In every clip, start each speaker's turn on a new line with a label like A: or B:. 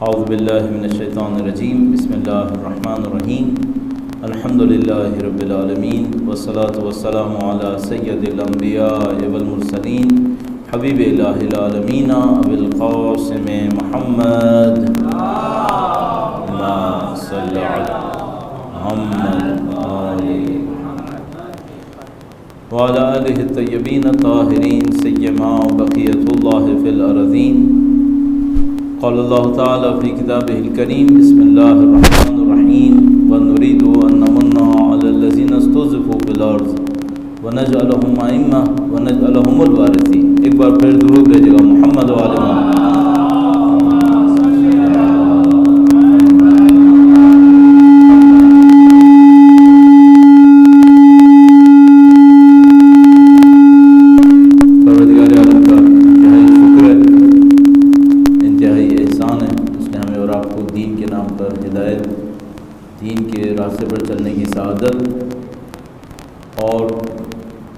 A: औज़ुबिल्लाहि मिनश्शैतानिर्रजीम बिस्मिल्लाहिर्रहमानिर्रहीम अल्हम्दुलिल्लाहि रब्बिल आलमीन वस्सलातु वस्सलामु अला सय्यदिल अंबिया'i वल मुरसलीन हबीबि इलाहिल आलमीन अबिल क़ासिम मुहम्मद सल्लल्लाहु अलैहि व अला आलिहि तय्यबीन ताहिरीन सय्यमा बक़ियतुल्लाहि फ़िल अरज़ीन क़ाल अल्लाहु तआला फ़ी किताबिहिल करीम बिस्मिल्लाहिर्रहमानिर्रहीम व नुरीदु अन नमुन्ना अलल लज़ीना इस्तुज़िफ़ू फ़िल अर्ज़ व नजअलहुम अइम्मा व नजअलहुमुल वारिसीन। एक बार फिर दुरूद भेजिएगा मोहम्मद व आले मोहम्मद। दीन के रास्ते पर चलने की सआदत और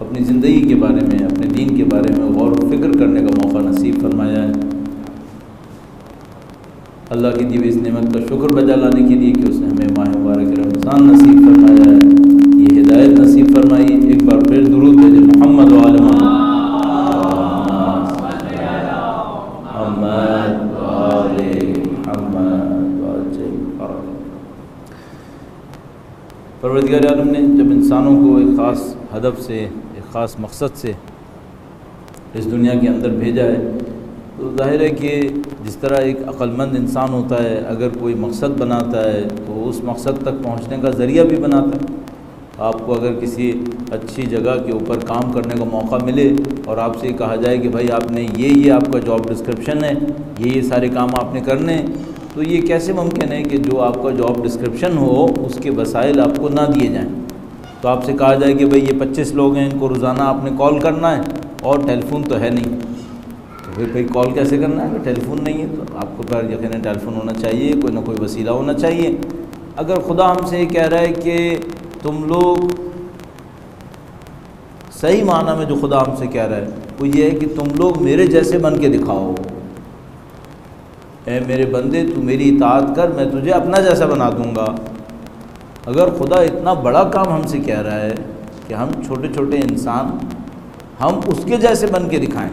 A: अपनी ज़िंदगी के बारे में, अपने दीन के बारे में गौर व फिक्र करने का मौका नसीब फरमाया है। अल्लाह की दी हुई इस नेमत का शुक्र बजा लाने के लिए कि उसने हमें माह मुबारक रमज़ान नसीब फरमाया है, ये हिदायत नसीब फरमाई। एक बार फिर दुरूद भेजे मोहम्मद व आले मोहम्मद। परवरदिगार आलम ने जब इंसानों को एक ख़ास हदफ से, एक ख़ास मकसद से इस दुनिया के अंदर भेजा है, तो ज़ाहिर है कि जिस तरह एक अक्लमंद इंसान होता है, अगर कोई मकसद बनाता है तो उस मकसद तक पहुंचने का ज़रिया भी बनाता है। आपको अगर किसी अच्छी जगह के ऊपर काम करने का मौका मिले और आपसे कहा जाए कि भाई आपने ये आपका जॉब डिस्क्रिप्शन है, ये सारे काम आपने करने हैं, तो ये कैसे मुमकिन है कि जो आपका जॉब डिस्क्रिप्शन हो उसके वसाइल आपको ना दिए जाएं। तो आपसे कहा जाए कि भाई ये 25 लोग हैं, इनको रोज़ाना आपने कॉल करना है और टेलीफोन तो है नहीं, तो फिर भाई कॉल कैसे करना है? टेलीफोन नहीं है, तो आपको पर यकीनन टेलीफोन होना चाहिए, कोई ना कोई वसीला होना चाहिए। अगर खुदा हमसे ये कह रहा है कि तुम लोग, सही माना में जो खुदा हमसे कह रहा है वो ये है कि तुम लोग मेरे जैसे बन के दिखाओ। ए मेरे बंदे, तू मेरी इताअत कर, मैं तुझे अपना जैसा बना दूंगा। अगर खुदा इतना बड़ा काम हमसे कह रहा है कि हम छोटे छोटे इंसान, हम उसके जैसे बन के दिखाएं,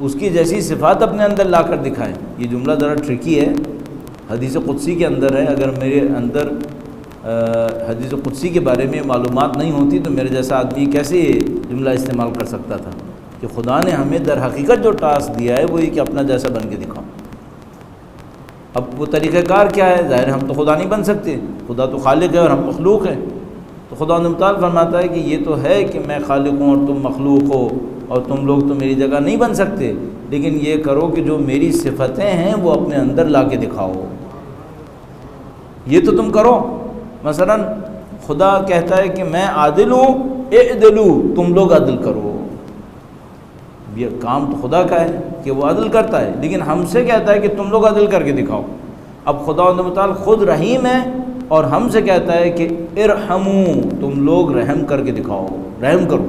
A: उसकी जैसी सिफ़ात अपने अंदर ला कर दिखाएँ। ये जुमला ज़रा ट्रिकी है, हदीस क़ुदसी के अंदर है। अगर मेरे अंदर हदीस क़ुदसी के बारे में मालूमात नहीं होती तो मेरे जैसा आदमी कैसे ये जुमला इस्तेमाल कर सकता था कि खुदा ने हमें दर हकीकत जो टास्क दिया है वो ये कि अपना जैसा बन के दिखाओ। अब वो तरीक़ाकार क्या है? ज़ाहिर हम तो खुदा नहीं बन सकते, खुदा तो खालिक है और हम मखलूक हैं। तो खुदा मुताल फरमाता है कि ये तो है कि मैं खालिक हूँ और तुम मखलूक हो और तुम लोग तो मेरी जगह नहीं बन सकते, लेकिन ये करो कि जो मेरी सिफ़तें हैं वो अपने अंदर ला के दिखाओ। ये तो तुम करो। मसलन खुदा कहता है कि मैं आदिल हूँ, इअदिलू, तुम लोग अदल करो। ये काम तो खुदा का है कि वो अदल करता है, लेकिन हमसे कहता है कि तुम लोग अदल करके दिखाओ। अब खुदा मुताल खुद रहीम है और हमसे कहता है कि इरहमू, तुम लोग रहम करके दिखाओ, रहम करो।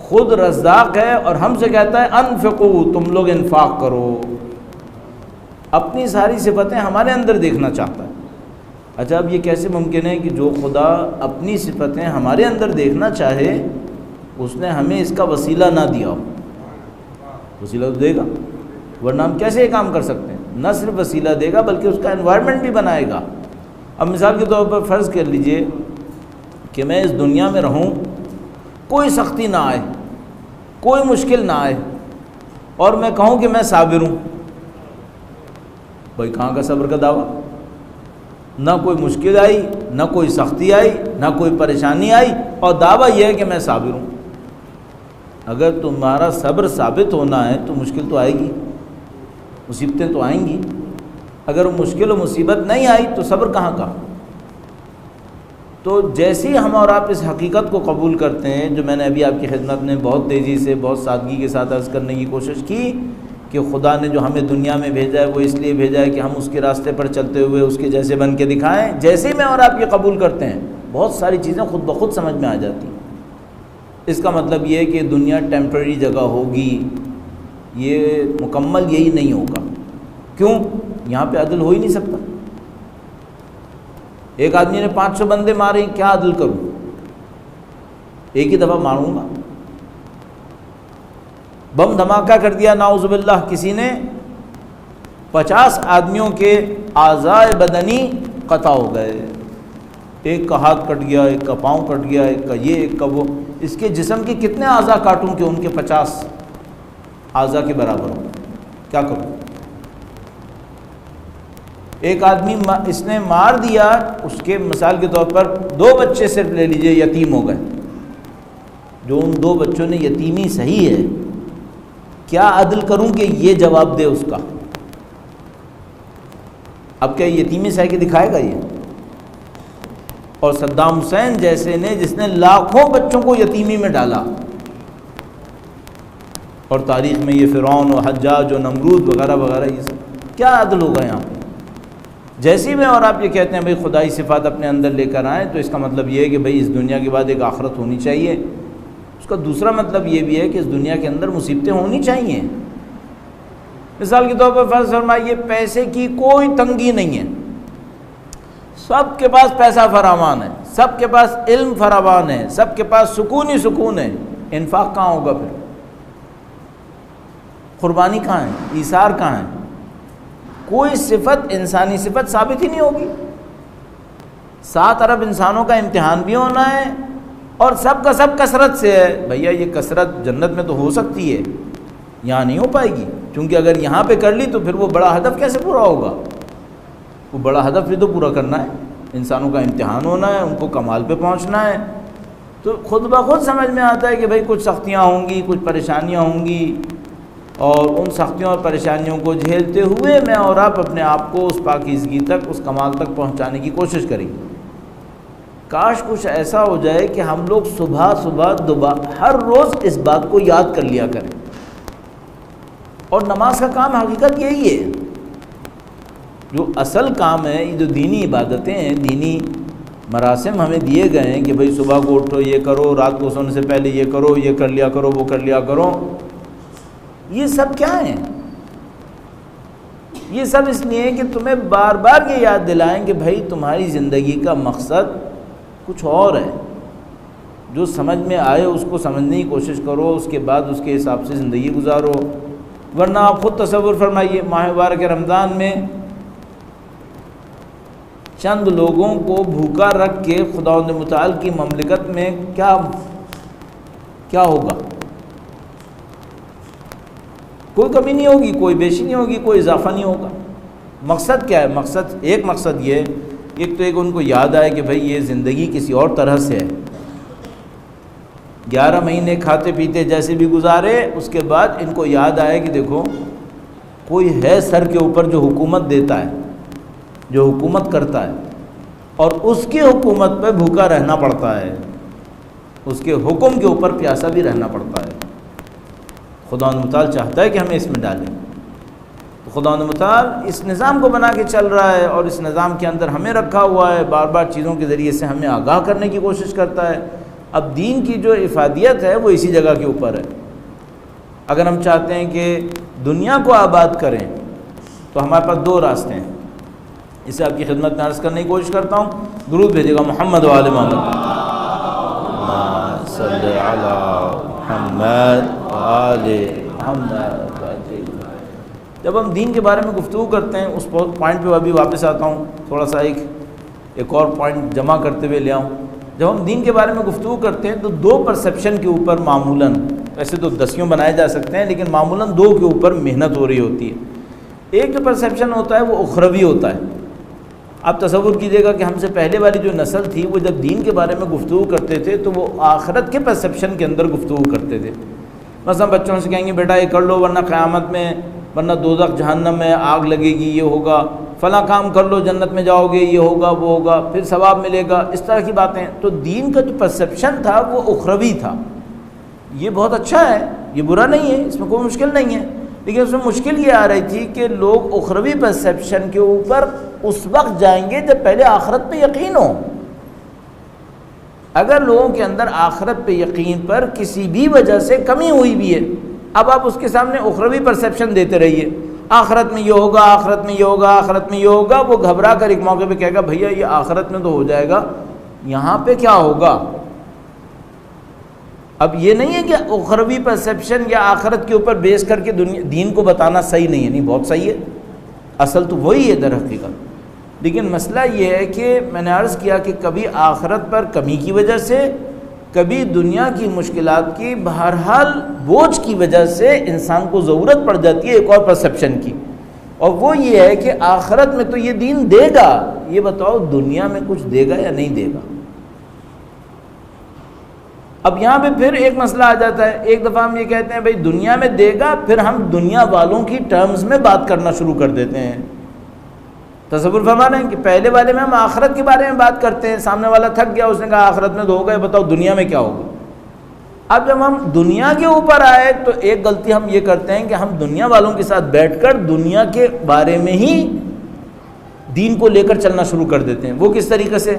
A: खुद रज़्ज़ाक़ है और हमसे कहता है अनफ़िक़ू, तुम लोग इन्फ़ाक़ करो। अपनी सारी सिफ़तें हमारे अंदर देखना चाहता है। अच्छा, अब ये कैसे मुमकिन है कि जो खुदा अपनी सिफ़तें हमारे अंदर देखना चाहे उसने हमें इसका वसीला ना दिया हो? वसीला तो देगा, वरना हम कैसे ये काम कर सकते हैं? न सिर्फ वसीला देगा बल्कि उसका एनवायरनमेंट भी बनाएगा। अब मिसाल के तौर पर फ़र्ज़ कर लीजिए कि मैं इस दुनिया में रहूं, कोई सख्ती ना आए, कोई मुश्किल ना आए और मैं कहूं कि मैं साबिर हूँ। भाई कहाँ का सब्र का दावा? ना कोई मुश्किल आई, ना कोई सख्ती आई, ना कोई परेशानी आई और दावा यह है कि मैं साबिर हूँ। अगर तुम्हारा सब्र साबित होना है तो मुश्किल तो आएगी, मुसीबतें तो आएंगी। अगर मुश्किल और मुसीबत नहीं आई तो सब्र कहाँ का? तो जैसे ही हम और आप इस हकीकत को कबूल करते हैं, जो मैंने अभी आपकी खिदमत में बहुत तेज़ी से, बहुत सादगी के साथ अर्ज़ करने की कोशिश की कि खुदा ने जो हमें दुनिया में भेजा है वो इसलिए भेजा है कि हम उसके रास्ते पर चलते हुए उसके जैसे बन के दिखाएँ। जैसे ही मैं और आप ये कबूल करते हैं, बहुत सारी चीज़ें खुद ब खुद समझ में आ जाती हैं। इसका मतलब ये है कि दुनिया टेम्परेरी जगह होगी, ये मुकम्मल यही नहीं होगा। क्यों? यहाँ पे अदल हो ही नहीं सकता। एक आदमी ने 500 बंदे मारे, क्या अदल करूं? एक ही दफ़ा मारूंगा। बम धमाका कर दिया नाउज़ुबिल्लाह, किसी ने 50 आदमियों के आज़ाए बदनी कता हो गए, एक का हाथ कट गया, एक का पाँव कट गया, एक का ये, एक का वो। इसके जिस्म के कितने आज़ा काटूं कि उनके 50 आज़ा के बराबर हो? क्या करूं? एक आदमी इसने मार दिया, उसके मिसाल के तौर पर 2 बच्चे सिर्फ ले लीजिए, यतीम हो गए। जो उन 2 बच्चों ने यतीमी सही है, क्या अदल करूं कि ये जवाब दे उसका? अब क्या यतीमी सह के दिखाएगा ये? और सद्दाम हुसैन जैसे ने, जिसने लाखों बच्चों को यतीमी में डाला, और तारीख़ में ये फ़िरौन और हज्जाज और नमरूद वगैरह वगैरह, ये सब क्या अदल होगा यहाँ पे? जैसे ही मैं और आप ये कहते हैं भाई खुदाई सिफ़ात अपने अंदर लेकर आएँ, तो इसका मतलब ये है कि भाई इस दुनिया के बाद एक आखिरत होनी चाहिए। उसका दूसरा मतलब ये भी है कि इस दुनिया के अंदर मुसीबतें होनी चाहिए। मिसाल के तौर पर फ़र्ज़ फरमाइए, पैसे की कोई तंगी नहीं है, सबके पास पैसा फरावान है, सबके पास इल्म फरावान है, सबके पास सुकून ही सुकून है। इन्फाक कहाँ होगा फिर? कुर्बानी कहाँ है? ईसार कहाँ है? कोई सिफत, इंसानी सिफत साबित ही नहीं होगी। 7 अरब इंसानों का इम्तिहान भी होना है, और सब का सब कसरत से है। भैया ये कसरत जन्नत में तो हो सकती है, यहाँ नहीं हो पाएगी, क्योंकि अगर यहाँ पे कर ली तो फिर वो बड़ा हदफ कैसे पूरा होगा? वो बड़ा हदफ भी तो पूरा करना है, इंसानों का इम्तिहान होना है, उनको कमाल पे पहुँचना है। तो खुद ब खुद समझ में आता है कि भाई कुछ सख्तियाँ होंगी, कुछ परेशानियाँ होंगी, और उन सख्तियों और परेशानियों को झेलते हुए मैं और आप अपने आप को उस पाकीज़गी तक, उस कमाल तक पहुँचाने की कोशिश करेंगे। काश कुछ ऐसा हो जाए कि हम लोग सुबह सुबह दोबारा हर रोज़ इस बात को याद कर लिया करें। और नमाज का काम हकीकत यही है, जो असल काम है, ये जो दीनी इबादतें हैं, दीनी मरासिम हमें दिए गए हैं कि भाई सुबह को उठो ये करो, रात को सोने से पहले ये करो, ये कर लिया करो, वो कर लिया करो, ये सब क्या है? ये सब इसलिए कि तुम्हें बार बार ये याद दिलाएं कि भाई तुम्हारी ज़िंदगी का मकसद कुछ और है। जो समझ में आए उसको समझने की कोशिश करो, उसके बाद उसके हिसाब से ज़िंदगी गुजारो। वरना आप ख़ुद तसव्वुर फरमाइए, माह मुबारक रमज़ान में चंद लोगों को भूखा रख के खुदावंद मुताल की ममलिकत में क्या होगा? कोई कमी नहीं होगी, कोई बेशी नहीं होगी, कोई इजाफा नहीं होगा। मकसद क्या है? एक मकसद ये, एक तो एक उनको याद आए कि भाई ये ज़िंदगी किसी और तरह से है। 11 महीने खाते पीते जैसे भी गुजारे, उसके बाद इनको याद आए कि देखो कोई है सर के ऊपर जो हुकूमत देता है, जो हुकूमत करता है, और उसकी हुकूमत पे भूखा रहना पड़ता है, उसके हुक्म के ऊपर प्यासा भी रहना पड़ता है। खुदावंद मुताल चाहता है कि हमें इसमें डालें। तो खुदावंद मुताल इस निज़ाम को बना के चल रहा है, और इस निज़ाम के अंदर हमें रखा हुआ है, बार बार चीज़ों के ज़रिए से हमें आगाह करने की कोशिश करता है। अब दीन की जो इफ़ादियत है वो इसी जगह के ऊपर है। अगर हम चाहते हैं कि दुनिया को आबाद करें तो हमारे पास 2 रास्ते हैं। इसे आपकी खिदमत में अर्ज़ करने की कोशिश करता हूँ। दुरूद भेजेगा मोहम्मद वाले मोहम्मद। जब हम दीन के बारे में गुफ्तगू करते हैं, उस पॉइंट पे अभी वापस आता हूँ, थोड़ा सा एक और पॉइंट जमा करते हुए ले आऊँ। जब हम दीन के बारे में गुफ्तगू करते हैं तो 2 परसेप्शन के ऊपर मामूलन, वैसे तो 10 बनाए जा सकते हैं, लेकिन मामूलन 2 के ऊपर मेहनत हो रही होती है। एक जो परसेप्शन होता है वो उखरवी होता है। आप तसव्वुर कीजिएगा कि हमसे पहले वाली जो नस्ल थी वो जब दीन के बारे में गुफ्तगू करते थे तो वो आखिरत के परसेप्शन के अंदर गुफ्तगू करते थे। मसलन बच्चों से कहेंगे बेटा ये कर लो वरना क़यामत में, वरना दोज़ख जहन्नम में आग लगेगी, ये होगा, फ़लाँ काम कर लो जन्नत में जाओगे, ये होगा, वो होगा, फिर सवाब मिलेगा, इस तरह की बातें। तो दीन का जो परसेप्शन था वो उखरवी था। ये बहुत अच्छा है, ये बुरा नहीं है, इसमें कोई मुश्किल नहीं है, लेकिन उसमें मुश्किल ये आ रही थी कि लोग उखरवी परसेप्शन के ऊपर उस वक्त जाएंगे जब पहले आखिरत पे यकीन हो। अगर लोगों के अंदर आखिरत पे यकीन पर किसी भी वजह से कमी हुई भी है, अब आप उसके सामने उखरवी परसेप्शन देते रहिए, आखिरत में ये होगा, आखिरत में ये होगा, आखिरत में ये होगा, वो घबरा कर एक मौके पे कहेगा भैया ये आखिरत में तो हो जाएगा, यहाँ पे क्या होगा। अब ये नहीं है कि उखरवी परसेप्शन या आखिरत के ऊपर बेस करके दुनिया दीन को बताना सही नहीं है, नहीं बहुत सही है, असल तो वही है दर हकीकत। लेकिन मसला ये है कि मैंने अर्ज़ किया कि कभी आखिरत पर कमी की वजह से, कभी दुनिया की मुश्किलात की बहरहाल बोझ की वजह से इंसान को ज़रूरत पड़ जाती है एक और परसेप्शन की, और वो ये है कि आखिरत में तो ये दीन देगा, ये बताओ दुनिया में कुछ देगा या नहीं देगा। अब यहाँ पे फिर एक मसला आ जाता है, एक दफ़ा हम ये कहते हैं भाई दुनिया में देगा, फिर हम दुनिया वालों की टर्म्स में बात करना शुरू कर देते हैं। तसव्वुर फरमा रहे हैं कि पहले वाले में हम आखिरत के बारे में बात करते हैं, सामने वाला थक गया, उसने कहा आखिरत में तो होगा, बताओ दुनिया में क्या होगा। अब जब हम दुनिया के ऊपर आए तो एक गलती हम ये करते हैं कि हम दुनिया वालों के साथ बैठकर दुनिया के बारे में ही दीन को लेकर चलना शुरू कर देते हैं। वो किस तरीके से,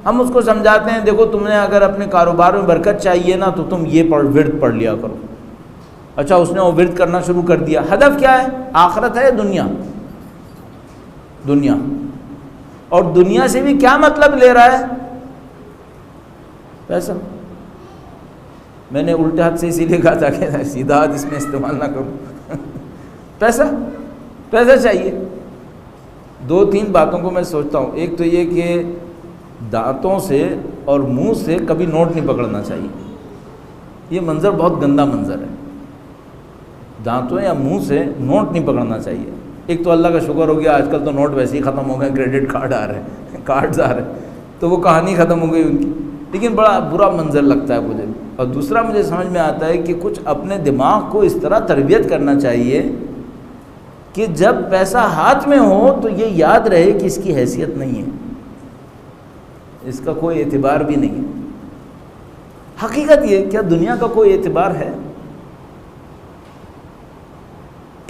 A: हम उसको समझाते हैं देखो तुमने अगर अपने कारोबार में बरकत चाहिए ना तो तुम ये विर्द पढ़ लिया करो। अच्छा, उसने वो विर्द करना शुरू कर दिया, हदफ क्या है, आखिरत है या दुनिया? दुनिया। और दुनिया से भी क्या मतलब ले रहा है, पैसा। मैंने उल्टे हाथ से इसीलिए कहा था कि सीधा हाथ इसमें इस्तेमाल ना करूं पैसा, पैसा चाहिए। दो तीन बातों को मैं सोचता हूँ, एक तो ये कि दांतों से और मुंह से कभी नोट नहीं पकड़ना चाहिए, ये मंज़र बहुत गंदा मंज़र है। दांतों या मुंह से नोट नहीं पकड़ना चाहिए। एक तो अल्लाह का शुक्र हो गया आजकल तो नोट वैसे ही ख़त्म हो गए, क्रेडिट कार्ड आ रहे हैं, कार्ड्स आ रहे हैं, तो वो कहानी ख़त्म हो गई उनकी। लेकिन बड़ा बुरा मंज़र लगता है मुझे। और दूसरा मुझे समझ में आता है कि कुछ अपने दिमाग को इस तरह तरबियत करना चाहिए कि जब पैसा हाथ में हो तो ये याद रहे कि इसकी हैसियत नहीं है, इसका कोई एतबार भी नहीं है। हकीकत ये, क्या दुनिया का कोई एतबार है?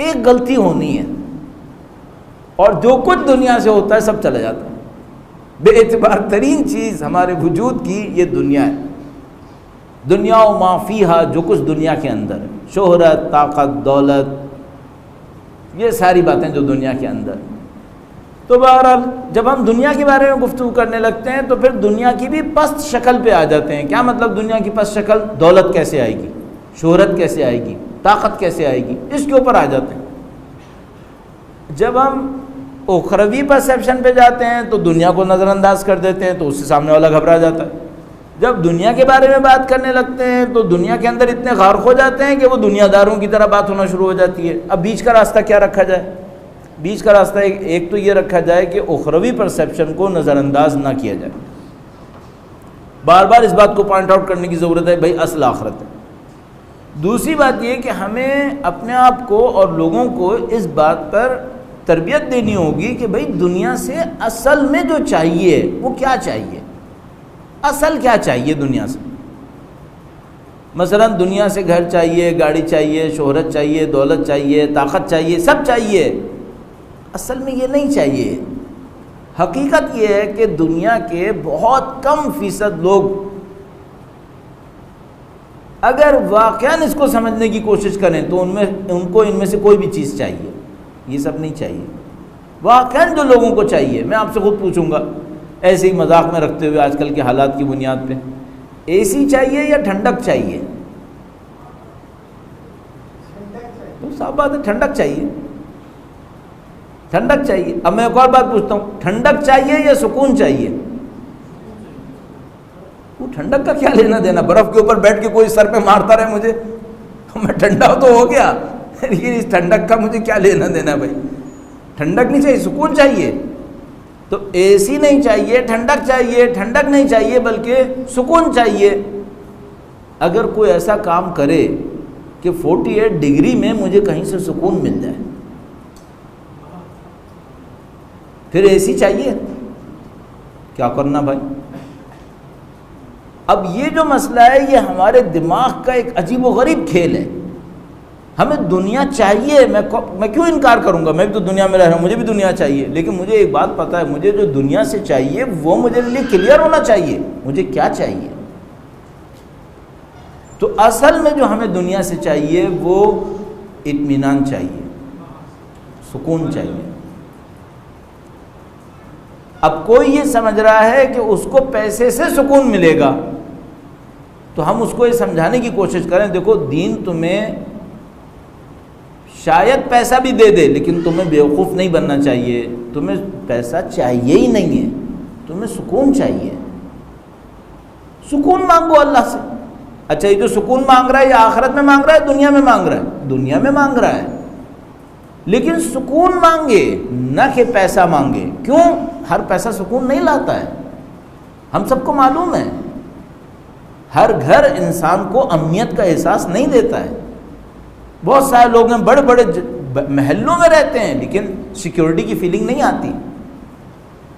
A: एक गलती होनी है और जो कुछ दुनिया से होता है सब चला जाता है। बेएतबार तरीन चीज़ हमारे वजूद की ये दुनिया है। दुनिया व माफ़ीहा, जो कुछ दुनिया के अंदर है, शोहरत, ताकत, दौलत, ये सारी बातें जो दुनिया के अंदर है। तो बहरहाल जब हम दुनिया के बारे में गुफ्तगू करने लगते हैं तो फिर दुनिया की भी पस्त शक्ल पे आ जाते हैं। क्या मतलब दुनिया की पस्त शक्ल? दौलत कैसे आएगी, शोहरत कैसे आएगी, ताकत कैसे आएगी, इसके ऊपर आ जाते हैं। जब हम उखरवी परसेप्शन पे जाते हैं तो दुनिया को नज़रअंदाज कर देते हैं, तो उससे सामने वाला घबरा जाता है। जब दुनिया के बारे में बात करने लगते हैं तो दुनिया के अंदर इतने गार्क हो जाते हैं कि वो दुनियादारों की तरह बात होना शुरू हो जाती है। अब बीच का रास्ता क्या रखा जाए? बीच का रास्ता एक तो ये रखा जाए कि उखरवी परसेप्शन को नज़रअंदाज ना किया जाए। बार बार इस बात को पॉइंट आउट करने की ज़रूरत है, भाई असल आखिरत है। दूसरी बात ये कि हमें अपने आप को और लोगों को इस बात पर तरबियत देनी होगी कि भाई दुनिया से असल में जो चाहिए वो क्या चाहिए, असल क्या चाहिए दुनिया से। मसलन दुनिया से घर चाहिए, गाड़ी चाहिए, शोहरत चाहिए, दौलत चाहिए, ताकत चाहिए, सब चाहिए। असल में ये नहीं चाहिए। हकीकत ये है कि दुनिया के बहुत कम फीसद लोग अगर वाक़यान इसको समझने की कोशिश करें तो उनको इनमें से कोई भी चीज़ चाहिए, ये सब नहीं चाहिए। वाक़यान जो लोगों को चाहिए, मैं आपसे खुद पूछूंगा ऐसे ही मजाक में रखते हुए आजकल के हालात की बुनियाद पे, एसी चाहिए या ठंडक चाहिए? तो साफ बात है ठंडक चाहिए, ठंडक चाहिए। अब मैं एक और बात पूछता हूँ, ठंडक चाहिए या सुकून चाहिए? वो ठंडक का क्या लेना देना? बर्फ के ऊपर बैठ के कोई सर पे मारता रहे मुझे तो मैं ठंडा तो हो गया, लेकिन इस ठंडक का मुझे क्या लेना देना भाई? ठंडक नहीं चाहिए, सुकून चाहिए। तो एसी नहीं चाहिए, ठंडक चाहिए, ठंडक नहीं चाहिए बल्कि सुकून चाहिए। अगर कोई ऐसा काम करे कि 48 डिग्री में मुझे कहीं से सुकून मिल जाए, फिर एसी चाहिए? क्या करना भाई? अब ये जो मसला है ये हमारे दिमाग का एक अजीब व गरीब खेल है। हमें दुनिया चाहिए, मैं क्यों इनकार करूंगा? मैं भी तो दुनिया में रह रहा हूँ, मुझे भी दुनिया चाहिए। लेकिन मुझे एक बात पता है, मुझे जो दुनिया से चाहिए वो मुझे लिए क्लियर होना चाहिए, मुझे क्या चाहिए। तो असल में जो हमें दुनिया से चाहिए वो इत्मीनान चाहिए, सुकून चाहिए। अब कोई ये समझ रहा है कि उसको पैसे से सुकून मिलेगा, तो हम उसको ये समझाने की कोशिश करें, देखो दीन तुम्हें शायद पैसा भी दे दे, लेकिन तुम्हें बेवकूफ़ नहीं बनना चाहिए। तुम्हें पैसा चाहिए ही नहीं है, तुम्हें सुकून चाहिए। सुकून मांगो अल्लाह से। अच्छा, ये जो सुकून मांग रहा है ये आखिरत में मांग रहा है, दुनिया में मांग रहा है? दुनिया में मांग रहा है, लेकिन सुकून मांगे, न कि पैसा मांगे। क्यों? हर पैसा सुकून नहीं लाता है, हम सबको मालूम है। हर घर इंसान को अमनियत का एहसास नहीं देता है। बहुत सारे लोग हैं बड़े बड़े महलों में रहते हैं, लेकिन सिक्योरिटी की फीलिंग नहीं आती।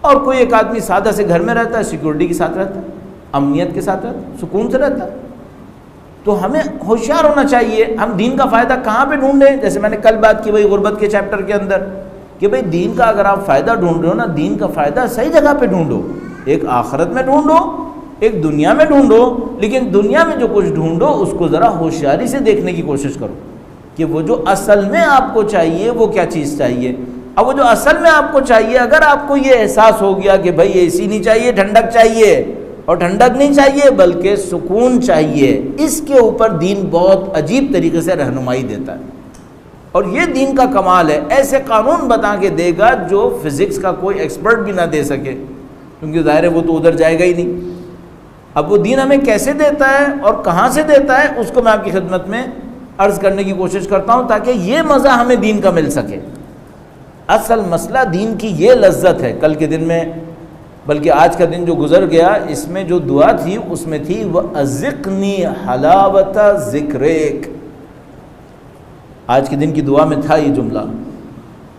A: और कोई एक आदमी सादा से घर में रहता है, सिक्योरिटी के साथ रहता है, अमनियत के साथ रहता है, सुकून से रहता है। तो हमें होशियार होना चाहिए। हम दीन का फ़ायदा कहाँ पे ढूंढें? जैसे मैंने कल बात की भाई गुर्बत के चैप्टर के अंदर, कि भाई दीन का अगर आप फ़ायदा ढूंढ रहे हो ना, दीन का फ़ायदा सही जगह पे ढूंढो। एक आखिरत में ढूंढो, एक दुनिया में ढूंढो, लेकिन दुनिया में जो कुछ ढूंढो उसको ज़रा होशियारी से देखने की कोशिश करो कि वो जो असल में आपको चाहिए वो क्या चीज़ चाहिए। अब वो जो असल में आपको चाहिए, अगर आपको ये एहसास हो गया कि भाई एसी नहीं चाहिए, ठंडक चाहिए, और ठंडक नहीं चाहिए बल्कि सुकून चाहिए, इसके ऊपर दीन बहुत अजीब तरीके से रहनुमाई देता है। और ये दीन का कमाल है, ऐसे कानून बता के देगा जो फिज़िक्स का कोई एक्सपर्ट भी ना दे सके, क्योंकि ज़ाहिर है वो तो उधर जाएगा ही नहीं। अब वो दीन हमें कैसे देता है और कहाँ से देता है, उसको मैं आपकी खिदमत में अर्ज़ करने की कोशिश करता हूँ, ताकि ये मज़ा हमें दीन का मिल सके। असल मसला दीन की ये लज्जत है। कल के दिन में, बल्कि आज का दिन जो गुज़र गया, इसमें जो दुआ थी उसमें थी वह अज़िक़नी हलावता ज़िक्रेक। आज के दिन की दुआ में था ये जुमला,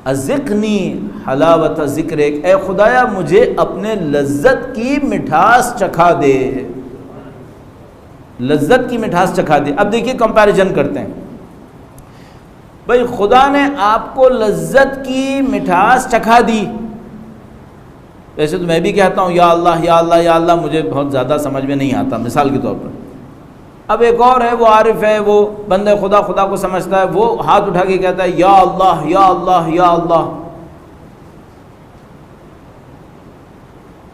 A: अज़िक़नी हलावता ज़िक्रेक। ए खुदाया मुझे अपने लज्जत की मिठास चखा दे, लज्जत की मिठास चखा दे। अब देखिए कंपैरिजन करते हैं। भाई खुदा ने आपको लज्जत की मिठास चखा दी। वैसे तो मैं भी कहता हूँ या अल्लाह या अल्लाह या अल्लाह, मुझे बहुत ज़्यादा समझ में नहीं आता, मिसाल के तौर पर। अब एक और है, वो आरिफ है, वो बंदे खुदा खुदा को समझता है, वो हाथ उठा के कहता है या अल्लाह या अल्लाह या अल्लाह।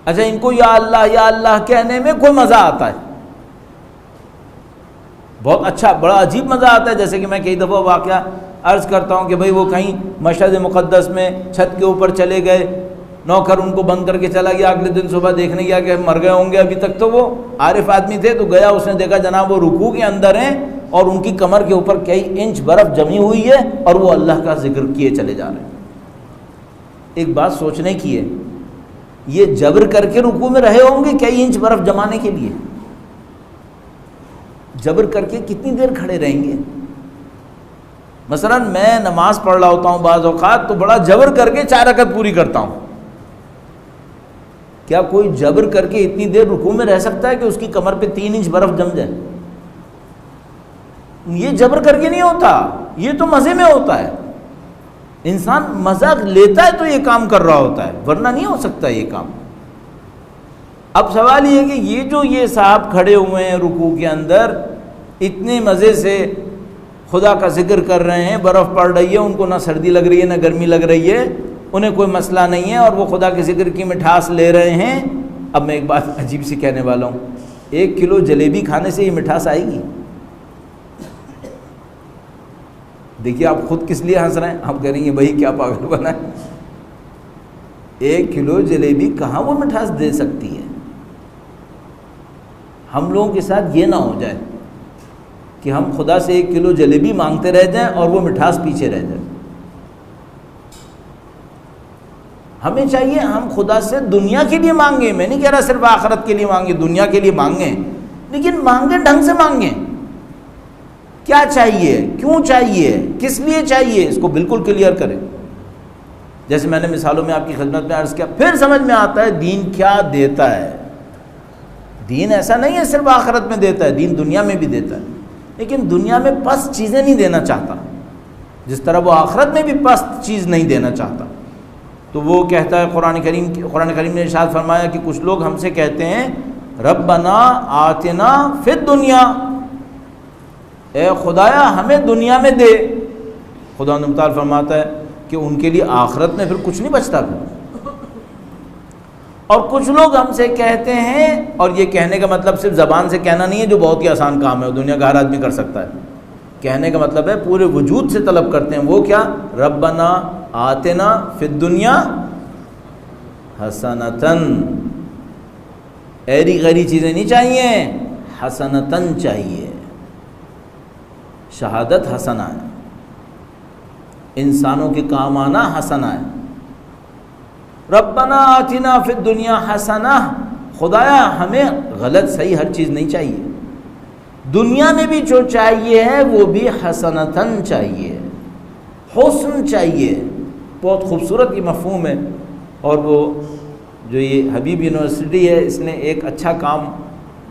A: अच्छा, इनको या अल्लाह कहने में कोई मज़ा आता है, बहुत अच्छा, बड़ा अजीब मज़ा आता है। जैसे कि मैं कई दफ़ा वाक़या अर्ज़ करता हूँ कि भाई वो कहीं मशहद मुक़द्दस में छत के ऊपर चले गए, नौकर उनको बंद करके चला गया, अगले दिन सुबह देखने गया कि मर गए होंगे अभी तक। तो वो आरिफ आदमी थे, तो गया, उसने देखा जनाब वो रुकू के अंदर हैं और उनकी कमर के ऊपर कई इंच बर्फ़ जमी हुई है और वो अल्लाह का जिक्र किए चले जा रहे हैं। एक बात सोचने की है, ये जबर करके रुकू में रहे होंगे कई इंच बर्फ़ जमाने के लिए? जबर करके कितनी देर खड़े रहेंगे? मसलन मैं नमाज पढ़ रहा होता हूँ बाज़ औक़ात, तो बड़ा जबर करके 4 रकअत पूरी करता हूँ। क्या कोई जबर करके इतनी देर रुकू में रह सकता है कि उसकी कमर पे 3 इंच बर्फ जम जाए? ये जबर करके नहीं होता, ये तो मज़े में होता है। इंसान मज़ा लेता है तो ये काम कर रहा होता है, वरना नहीं हो सकता ये काम। अब सवाल ये है कि ये जो ये साहब खड़े हुए हैं रुकू के अंदर, इतने मज़े से खुदा का जिक्र कर रहे हैं, बर्फ़ पड़ रही है, उनको ना सर्दी लग रही है ना गर्मी लग रही है, उन्हें कोई मसला नहीं है, और वो खुदा के जिक्र की मिठास ले रहे हैं। अब मैं एक बात अजीब सी कहने वाला हूँ, 1 किलो जलेबी खाने से ये मिठास आएगी? देखिए आप खुद किस लिए हंस रहे हैं, आप कह रही हैं भाई क्या पागल बना है। 1 किलो जलेबी कहाँ वो मिठास दे सकती है? हम लोगों के साथ ये ना हो जाए कि हम खुदा से 1 किलो जलेबी मांगते रह जाएं और वो मिठास पीछे रह जाए। हमें चाहिए हम खुदा से दुनिया के लिए मांगे, मैं नहीं कह रहा सिर्फ आखिरत के लिए मांगे, दुनिया के लिए मांगे, लेकिन मांगे ढंग से मांगे। क्या चाहिए, क्यों चाहिए, किस लिए चाहिए, इसको बिल्कुल क्लियर करें। जैसे मैंने मिसालों में आपकी खिदमत में अर्ज़ किया, फिर समझ में आता है दीन क्या देता है। दीन ऐसा नहीं है सिर्फ आखिरत में देता है, दीन दुनिया में भी देता है, लेकिन दुनिया में पस्त चीज़ें नहीं देना चाहता, जिस तरह वो आखिरत में भी पस्त चीज़ नहीं देना चाहता। तो वो कहता है, कुरान करीम ने इरशाद फरमाया कि कुछ लोग हमसे कहते हैं रब्बना आतिना फिद दुनिया, ए खुदाया हमें दुनिया में दे। खुदा मुताल फरमाता है कि उनके लिए आखिरत में फिर कुछ नहीं बचता फिर। और कुछ लोग हमसे कहते हैं, और ये कहने का मतलब सिर्फ ज़बान से कहना नहीं है जो बहुत ही आसान काम है, दुनिया का हर आदमी कर सकता है। कहने का मतलब है पूरे वजूद से तलब करते हैं। वो क्या? रब्बना आतिना फिद दुनिया हसनतन, ऐरी गैरी चीज़ें नहीं चाहिए, हसनतन चाहिए। शहादत हसना है, इंसानों के काम आना हसना है। रब्बना आतिना फिद दुनिया हसना, खुदाया हमें गलत सही हर चीज़ नहीं चाहिए, दुनिया में भी जो चाहिए है वो भी हसनतन चाहिए, हुस्न चाहिए। बहुत खूबसूरत ये मफ़हूम है। और वो जो ये हबीब यूनिवर्सिटी है, इसने एक अच्छा काम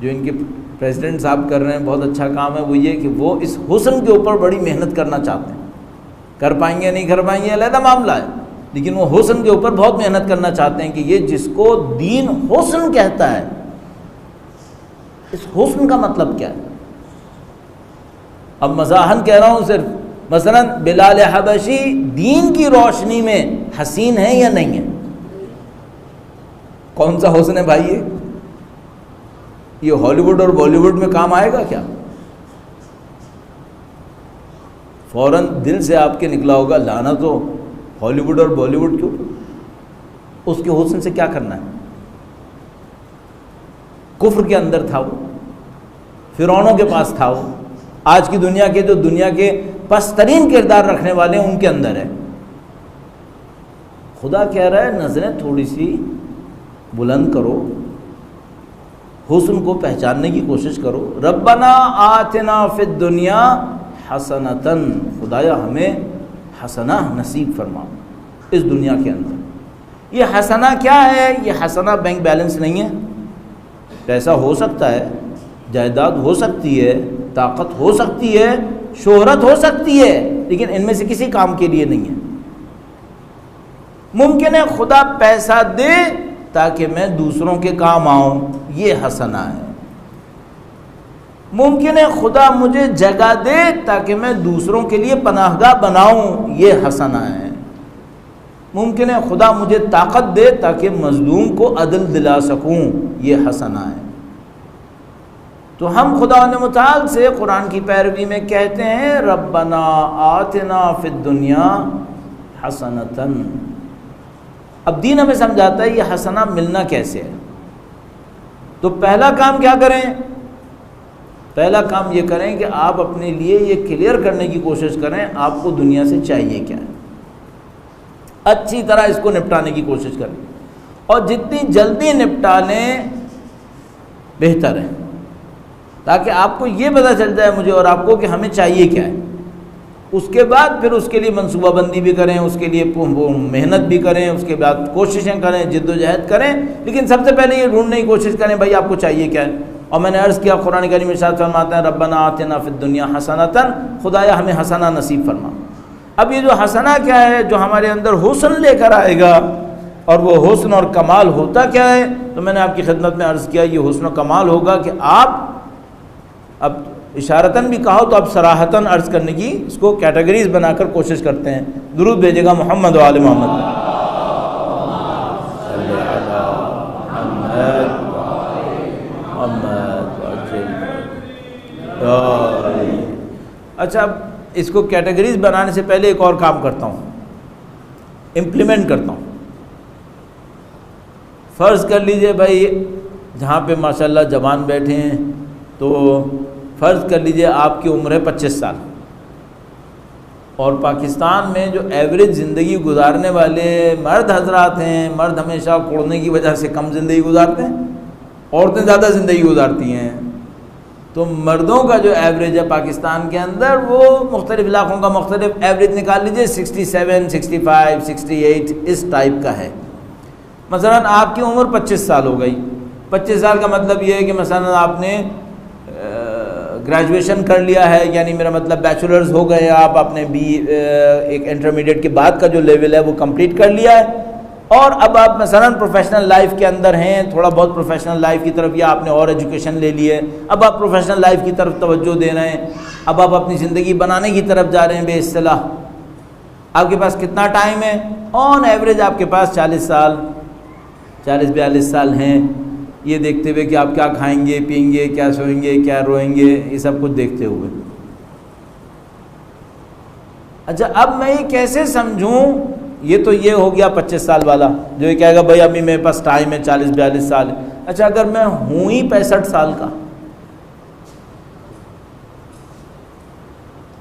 A: जो इनके प्रेसिडेंट साहब कर रहे हैं, बहुत अच्छा काम है। वो ये कि वो इस हुस्न के ऊपर बड़ी मेहनत करना चाहते हैं। कर पाएंगे नहीं कर पाएंगे अलग मामला है, लेकिन वो हुस्न के ऊपर बहुत मेहनत करना चाहते हैं कि ये जिसको दीन हुस्न कहता है, इस हुस्न का मतलब क्या है। अब मज़ाहन कह रहा हूँ सिर्फ, मसलन बिलाल हबशी दीन की रोशनी में हसीन है या नहीं है? कौन सा हुस्न है भाई ये हॉलीवुड और बॉलीवुड में काम आएगा क्या? फौरन दिल से आपके निकला होगा लाना तो हॉलीवुड और बॉलीवुड के ऊपर। उसके हुस्न से क्या करना है? कुफ्र के अंदर था वो, फिरौनों के पास था वो, आज की दुनिया के जो दुनिया के पस्तरीन किरदार रखने वाले हैं उनके अंदर है। खुदा कह रहा है नजरें थोड़ी सी बुलंद करो, हुस्न को पहचानने की कोशिश करो। रब्बना आतिना फिद दुनिया हसनतन, खुदाया हमें हसना नसीब फरमा इस दुनिया के अंदर। ये हसना क्या है? ये हसना बैंक बैलेंस नहीं है। पैसा हो सकता है, जायदाद हो सकती है, ताकत हो सकती है, शोहरत हो सकती है, लेकिन इनमें से किसी काम के लिए नहीं है। मुमकिन है खुदा पैसा दे ताकि मैं दूसरों के काम आऊं, ये हसना है। मुमकिन है खुदा मुझे जगह दे ताकि मैं दूसरों के लिए पनाहगाह बनाऊं, ये हसना है। मुमकिन है खुदा मुझे ताकत दे ताकि मजलूम को अदल दिला सकूं, ये हसना है। तो हम खुदा ने मुताल से कुरान की पैरवी में कहते हैं रब्बना आतिना फिद दुनिया हसनतन। अब दीन हमें समझाता है ये हसना मिलना कैसे है। तो पहला काम क्या करें? पहला काम ये करें कि आप अपने लिए ये क्लियर करने की कोशिश करें आपको दुनिया से चाहिए क्या है, अच्छी तरह इसको निपटाने की कोशिश करें, और जितनी जल्दी निपटा लें बेहतर है, ताकि आपको ये पता चल जाए मुझे और आपको कि हमें चाहिए क्या है। उसके बाद फिर उसके लिए मंसूबाबंदी भी करें, उसके लिए मेहनत भी करें, उसके बाद कोशिशें करें, जिद्दोजहद करें, लेकिन सबसे पहले ये ढूंढने की कोशिश करें भाई आपको चाहिए क्या है। और मैंने अर्ज़ किया कुरान करीम में इरशाद फरमाते हैं रब्बना आतिना फिद दुनिया हसनतन, खुदाया हमें हसना नसीब फरमा। अब ये जो हसना क्या है, जो हमारे अंदर हुस्न लेकर आएगा, और वो हुस्न और कमाल होता क्या है, तो मैंने आपकी खिदमत में अर्ज़ किया ये हुस्न और कमाल होगा कि आप अब इशारतन भी कहो तो आप सराहतन अर्ज़ करने की इसको कैटेगरीज बनाकर कोशिश करते हैं। दुरूद भेजेगा मोहम्मद व आले मोहम्मद। अच्छा, अब इसको कैटेगरीज बनाने से पहले एक और काम करता हूँ, इम्प्लीमेंट करता हूँ। फ़र्ज़ कर लीजिए भाई जहाँ पे माशाल्लाह जवान बैठे हैं, तो फ़र्ज़ कर लीजिए आपकी उम्र है 25 साल, और पाकिस्तान में जो एवरेज ज़िंदगी गुजारने वाले मर्द हजरात हैं, मर्द हमेशा कुड़ने की वजह से कम ज़िंदगी गुजारते हैं, औरतें ज़्यादा ज़िंदगी गुजारती हैं। तो मर्दों का जो एवरेज है पाकिस्तान के अंदर, वो मुख्तलिफ़ इलाक़ों का मुख्तलिफ एवरेज निकाल लीजिए, 67, 65, 68 इस टाइप का है। मसलन आपकी उम्र 25 साल हो गई। 25 साल का मतलब ये है कि मसलन आपने ग्रेजुएशन कर लिया है, यानी मेरा मतलब बैचलर्स हो गए आप, आपने एक इंटरमीडिएट के बाद का जो लेवल है वो कंप्लीट कर लिया है, और अब आप मसलन प्रोफेशनल लाइफ के अंदर हैं, थोड़ा बहुत प्रोफेशनल लाइफ की तरफ, या आपने और एजुकेशन ले ली है, अब आप प्रोफेशनल लाइफ की तरफ तवज्जो दे रहे हैं, अब आप अपनी ज़िंदगी बनाने की तरफ जा रहे हैं बेइस्तिलाह। आपके पास कितना टाइम है? ऑन एवरेज आपके पास 40 साल, 40-42 साल हैं, ये देखते हुए कि आप क्या खाएंगे, पिएंगे, क्या सोएंगे, क्या रोएंगे, ये सब कुछ देखते हुए। अच्छा, अब मैं ये कैसे समझूं? ये तो ये हो गया 25 साल वाला, जो ये कहेगा भाई अभी मेरे पास टाइम है, 40-42 साल है। अच्छा, अगर मैं हूं ही 65 साल का,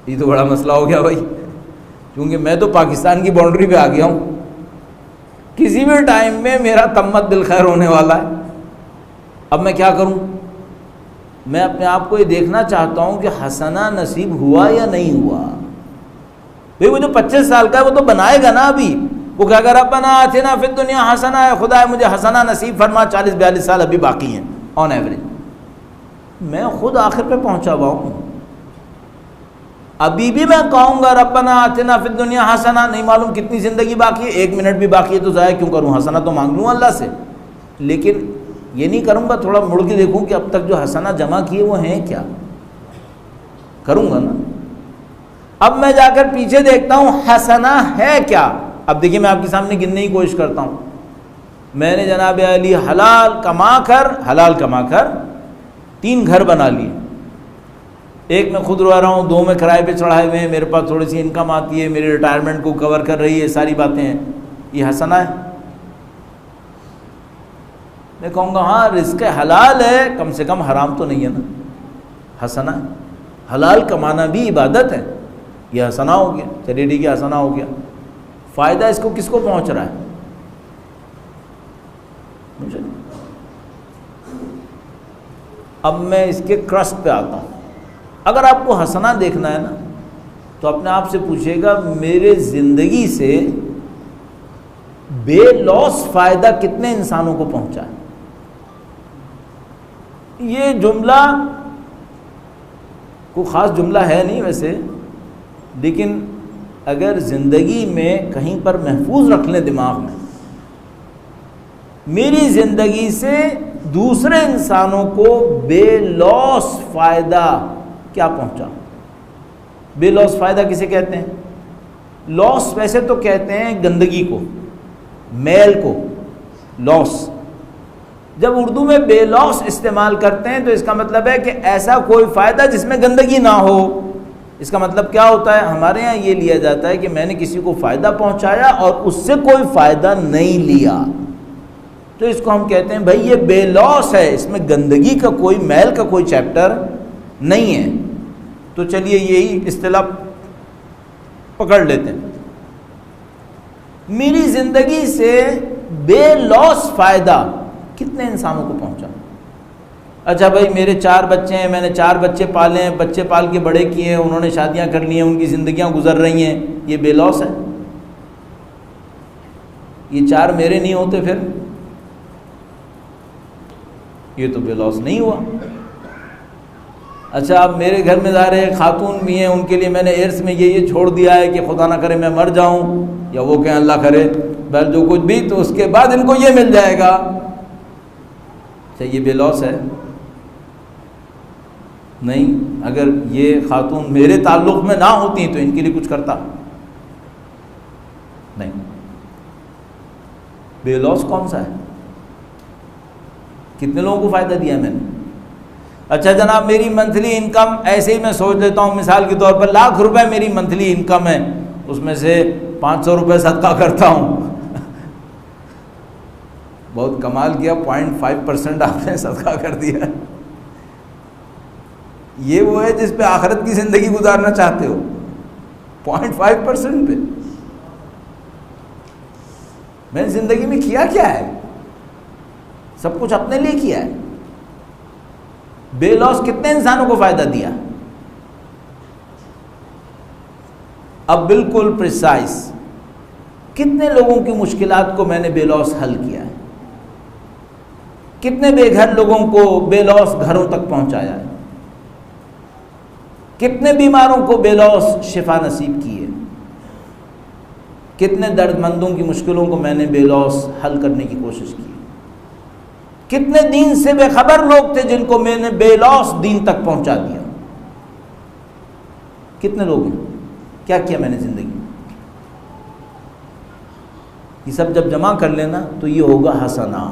A: ये तो बड़ा मसला हो गया भाई, क्योंकि मैं तो पाकिस्तान की बाउंड्री पे आ गया हूं, किसी भी टाइम में मेरा तम्मत दिल खैर होने वाला है। अब मैं क्या करूं? मैं अपने आप को ये देखना चाहता हूं कि हसना नसीब हुआ या नहीं हुआ। भाई वो जो 25 साल का है वो तो बनाएगा ना अभी, वो क्या कर रब्बना आतिना फिद दुनिया हसना है, खुदा मुझे हसना नसीब फरमा, 40-42 साल अभी बाकी हैं ऑन एवरेज। मैं खुद आखिर पे पहुंचा हुआ हूं, अभी भी मैं कहूँगा रब्बना आतिना फिद दुनिया हसना, नहीं मालूम कितनी ज़िंदगी बाकी है, 1 मिनट भी बाकी है तो ज़ाया क्यों करूँ, हसना तो मांग लूँ अल्लाह से। लेकिन ये नहीं करूँगा थोड़ा मुड़ के देखूँ कि अब तक जो हसना जमा किए वो हैं क्या, करूँगा ना। अब मैं जाकर पीछे देखता हूँ हसना है क्या। अब देखिए मैं आपके सामने गिनने की कोशिश करता हूँ। मैंने जनाब अली हलाल कमाकर 3 घर बना लिए, एक में खुद रह रहा हूँ, 2 में किराए पे चढ़ाए हुए हैं, मेरे पास थोड़ी सी इनकम आती है, मेरे रिटायरमेंट को कवर कर रही है, सारी बातें हैं, ये हसना है? मैं कहूँगा हाँ रिस्क हलाल है, कम से कम हराम तो नहीं है ना, हसना है। हलाल कमाना भी इबादत है, ये हसना हो गया। चलिए ठीक है, हसना हो गया। फ़ायदा इसको किसको पहुँच रहा है? मुझे। अब मैं इसके क्रस्ट पे आता हूँ। अगर आपको हसना देखना है ना तो अपने आप से पूछिएगा मेरे ज़िंदगी से बेलॉस फ़ायदा कितने इंसानों को पहुँचा है। ये जुमला कोई ख़ास जुमला है नहीं वैसे, लेकिन अगर ज़िंदगी में कहीं पर महफूज रख लें दिमाग में, मेरी ज़िंदगी से दूसरे इंसानों को बेलॉस फ़ायदा क्या पहुंचा। बेलॉस फ़ायदा किसे कहते हैं? लॉस वैसे तो कहते हैं गंदगी को, मैल को लॉस। जब उर्दू में बेलॉस इस्तेमाल करते हैं तो इसका मतलब है कि ऐसा कोई फ़ायदा जिसमें गंदगी ना हो। इसका मतलब क्या होता है? हमारे यहाँ ये लिया जाता है कि मैंने किसी को फ़ायदा पहुंचाया और उससे कोई फ़ायदा नहीं लिया, तो इसको हम कहते हैं भाई ये बेलॉस है, इसमें गंदगी का कोई, मैल का कोई चैप्टर नहीं है। तो चलिए यही इस्तिलाह पकड़ लेते हैं। मेरी ज़िंदगी से बेलॉस फ़ायदा कितने इंसानों को पहुंचा? अच्छा भाई मेरे 4 बच्चे हैं, मैंने 4 बच्चे पाले हैं, बच्चे पाल के बड़े किए हैं, उन्होंने शादियां कर ली हैं, उनकी ज़िंदगियां गुजर रही हैं, ये बेलॉस है? ये 4 मेरे नहीं होते फिर ये तो बेलॉस नहीं हुआ। अच्छा अब मेरे घर में ज़ाहिर है खातून भी हैं, उनके लिए मैंने एर्स में ये छोड़ दिया है कि खुदा ना करे मैं मर जाऊं, या वो कहें अल्लाह करे, बल जो कुछ भी, तो उसके बाद इनको ये मिल जाएगा। अच्छा ये बेलॉस है? नहीं, अगर ये खातून मेरे ताल्लुक़ में ना होती तो इनके लिए कुछ करता नहीं। बेलॉस कौन सा है? कितने लोगों को फ़ायदा दिया मैंने? अच्छा जनाब मेरी मंथली इनकम, ऐसे ही मैं सोच लेता हूँ मिसाल के तौर पर ₹1,00,000 मेरी मंथली इनकम है, उसमें से 500 रुपये सदका करता हूँ। बहुत कमाल किया, 0.5% आपने सदका कर दिया। ये वो है जिस पे आखिरत की ज़िंदगी गुजारना चाहते हो, 0.5% पे। मैंने ज़िंदगी में किया क्या है? सब कुछ अपने लिए किया है। बेलॉस कितने इंसानों को फ़ायदा दिया? अब बिल्कुल प्रिसाइज, कितने लोगों की मुश्किलात को मैंने बेलॉस हल किया है? कितने बेघर लोगों को बेलॉस घरों तक पहुंचाया है? कितने बीमारों को बेलॉस शिफा नसीब की है? कितने दर्दमंदों की मुश्किलों को मैंने बेलॉस हल करने की कोशिश की? कितने दीन से बेखबर लोग थे जिनको मैंने बेलॉस दीन तक पहुंचा दिया? कितने लोग हैं? क्या किया मैंने ज़िंदगी में? ये सब जब जमा कर लेना तो ये होगा हसना।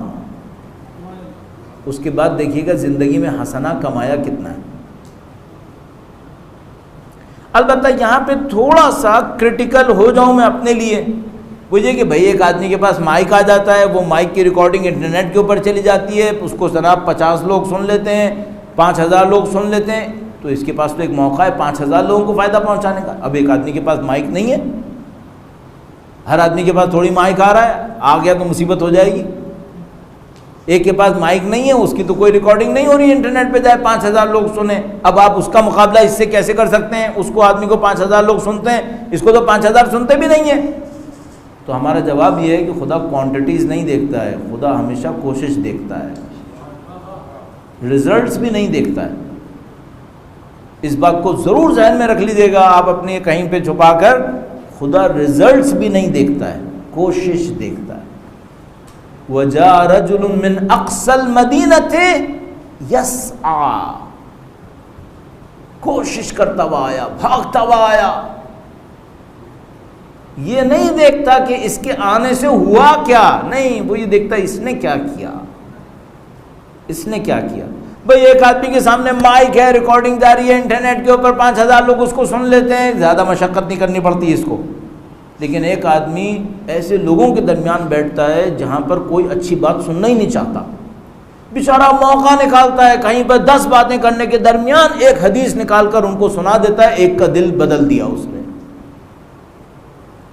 A: उसके बाद देखिएगा ज़िंदगी में हसना कमाया कितना है। अलबत्ता यहाँ पे थोड़ा सा क्रिटिकल हो जाऊँ मैं अपने लिए, बुझे कि भाई एक आदमी के पास माइक आ जाता है, वो माइक की रिकॉर्डिंग इंटरनेट के ऊपर चली जाती है, उसको जनाब 50 लोग सुन लेते हैं, 5000 लोग सुन लेते हैं, तो इसके पास तो एक मौका है 5000 लोगों को फ़ायदा पहुंचाने का। अब एक आदमी के पास माइक नहीं है, हर आदमी के पास थोड़ी माइक आ रहा है, आ गया तो मुसीबत हो जाएगी। एक के पास माइक नहीं है, उसकी तो कोई रिकॉर्डिंग नहीं हो रही, इंटरनेट पे जाए 5000 लोग सुने। अब आप उसका मुकाबला इससे कैसे कर सकते हैं? उसको आदमी को 5000 लोग सुनते हैं, इसको तो 5000 सुनते भी नहीं है। तो हमारा जवाब ये है कि खुदा क्वांटिटीज़ नहीं देखता है, खुदा हमेशा कोशिश देखता है, रिजल्ट्स भी नहीं देखता है। इस बात को ज़रूर ज़हन में रख लीजिएगा आप अपने कहीं पे छुपा कर, खुदा रिजल्ट्स भी नहीं देखता है, कोशिश देखता है। वजा रजुलुन मिन अक्सल मदीनते यस्आ, कोशिश करता हुआ आया, भागता हुआ आया। ये नहीं देखता कि इसके आने से हुआ क्या, नहीं, वो ये देखता इसने क्या किया, इसने क्या किया। भाई एक आदमी के सामने माइक है, रिकॉर्डिंग जारी है इंटरनेट के ऊपर, 5000 लोग उसको सुन लेते हैं, ज़्यादा मशक्क़त नहीं करनी पड़ती इसको। लेकिन एक आदमी ऐसे लोगों के दरमियान बैठता है जहाँ पर कोई अच्छी बात सुनना ही नहीं चाहता, बेचारा मौका निकालता है, कहीं पर 10 बातें करने के दरमियान एक हदीस निकाल कर उनको सुना देता है, एक का दिल बदल दिया उसने।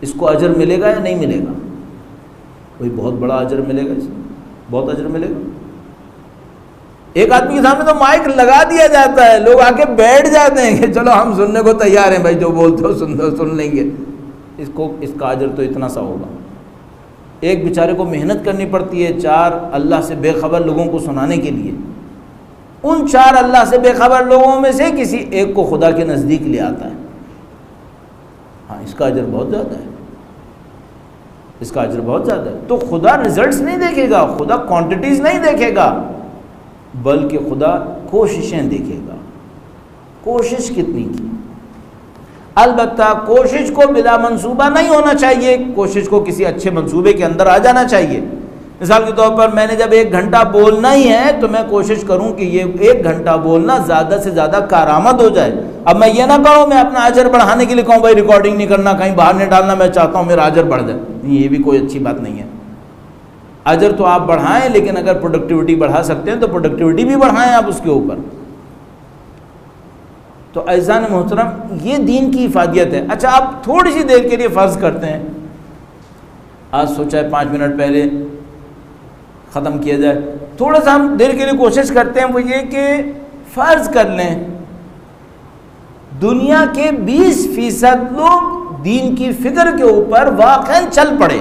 A: इसको अजर मिलेगा या नहीं मिलेगा? कोई बहुत बड़ा अजर मिलेगा, इसमें बहुत अजर मिलेगा। एक आदमी के सामने तो माइक लगा दिया जाता है, लोग आके बैठ जाते हैं कि चलो हम सुनने को तैयार हैं भाई, जो बोलते हो सुन लेंगे, इसका अजर तो इतना सा होगा। एक बेचारे को मेहनत करनी पड़ती है 4 अल्लाह से बेखबर लोगों को सुनाने के लिए, उन 4 अल्लाह से बेखबर लोगों में से किसी एक को खुदा के नज़दीक ले आता है। हाँ, इसका अजर बहुत ज़्यादा है, इसका अजर बहुत ज़्यादा है। तो खुदा रिजल्ट्स नहीं देखेगा, खुदा क्वांटिटीज़ नहीं देखेगा, बल्कि खुदा कोशिशें देखेगा, कोशिश कितनी की। अलबत्ता कोशिश को बिला मंसूबा नहीं होना चाहिए, कोशिश को किसी अच्छे मंसूबे के अंदर आ जाना चाहिए। मिसाल के तौर पर मैंने जब 1 घंटा बोलना ही है तो मैं कोशिश करूं कि ये 1 घंटा बोलना ज़्यादा से ज़्यादा कारआमद हो जाए। अब मैं ये ना कहूँ, मैं अपना अजर बढ़ाने के लिए कहूँ भाई रिकॉर्डिंग नहीं करना, कहीं बाहर नहीं डालना, मैं चाहता हूँ मेरा अजर बढ़ जाए, नहीं, ये भी कोई अच्छी बात नहीं है। अजर तो आप बढ़ाएं, लेकिन अगर प्रोडक्टिविटी बढ़ा सकते हैं तो प्रोडक्टिविटी भी बढ़ाएं आप उसके ऊपर। तो ऐज़ान मोहतरम, ये दीन की इफादियत है। अच्छा, आप थोड़ी सी देर के लिए फ़र्ज़ करते हैं, आज सोचा है 5 मिनट पहले ख़त्म किया जाए, थोड़ा सा हम देर के लिए कोशिश करते हैं, वो ये कि फ़र्ज़ कर लें दुनिया के 20% लोग दीन की फ़िक्र के ऊपर वाक़ई चल पड़े।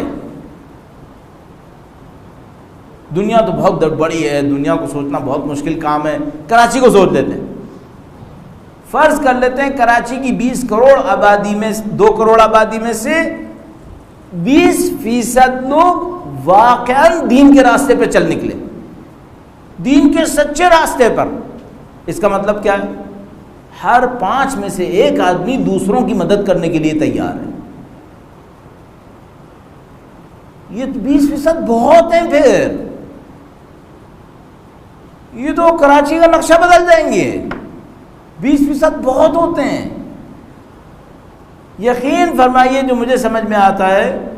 A: दुनिया तो बहुत बड़ी है, दुनिया को सोचना बहुत मुश्किल काम है, कराची को सोच लेते हैं। फ़र्ज़ कर लेते हैं कराची की 20 करोड़ आबादी में, 2 करोड़ आबादी में से 20% लोग वाक़ई दीन के रास्ते पे चल निकले, दीन के सच्चे रास्ते पर। इसका मतलब क्या है? हर 5 में से 1 आदमी दूसरों की मदद करने के लिए तैयार है। ये तो 20% बहुत है, फिर ये तो कराची का नक्शा बदल जाएंगे। 20% बहुत होते हैं। यकीन फरमाइए, जो मुझे समझ में आता है,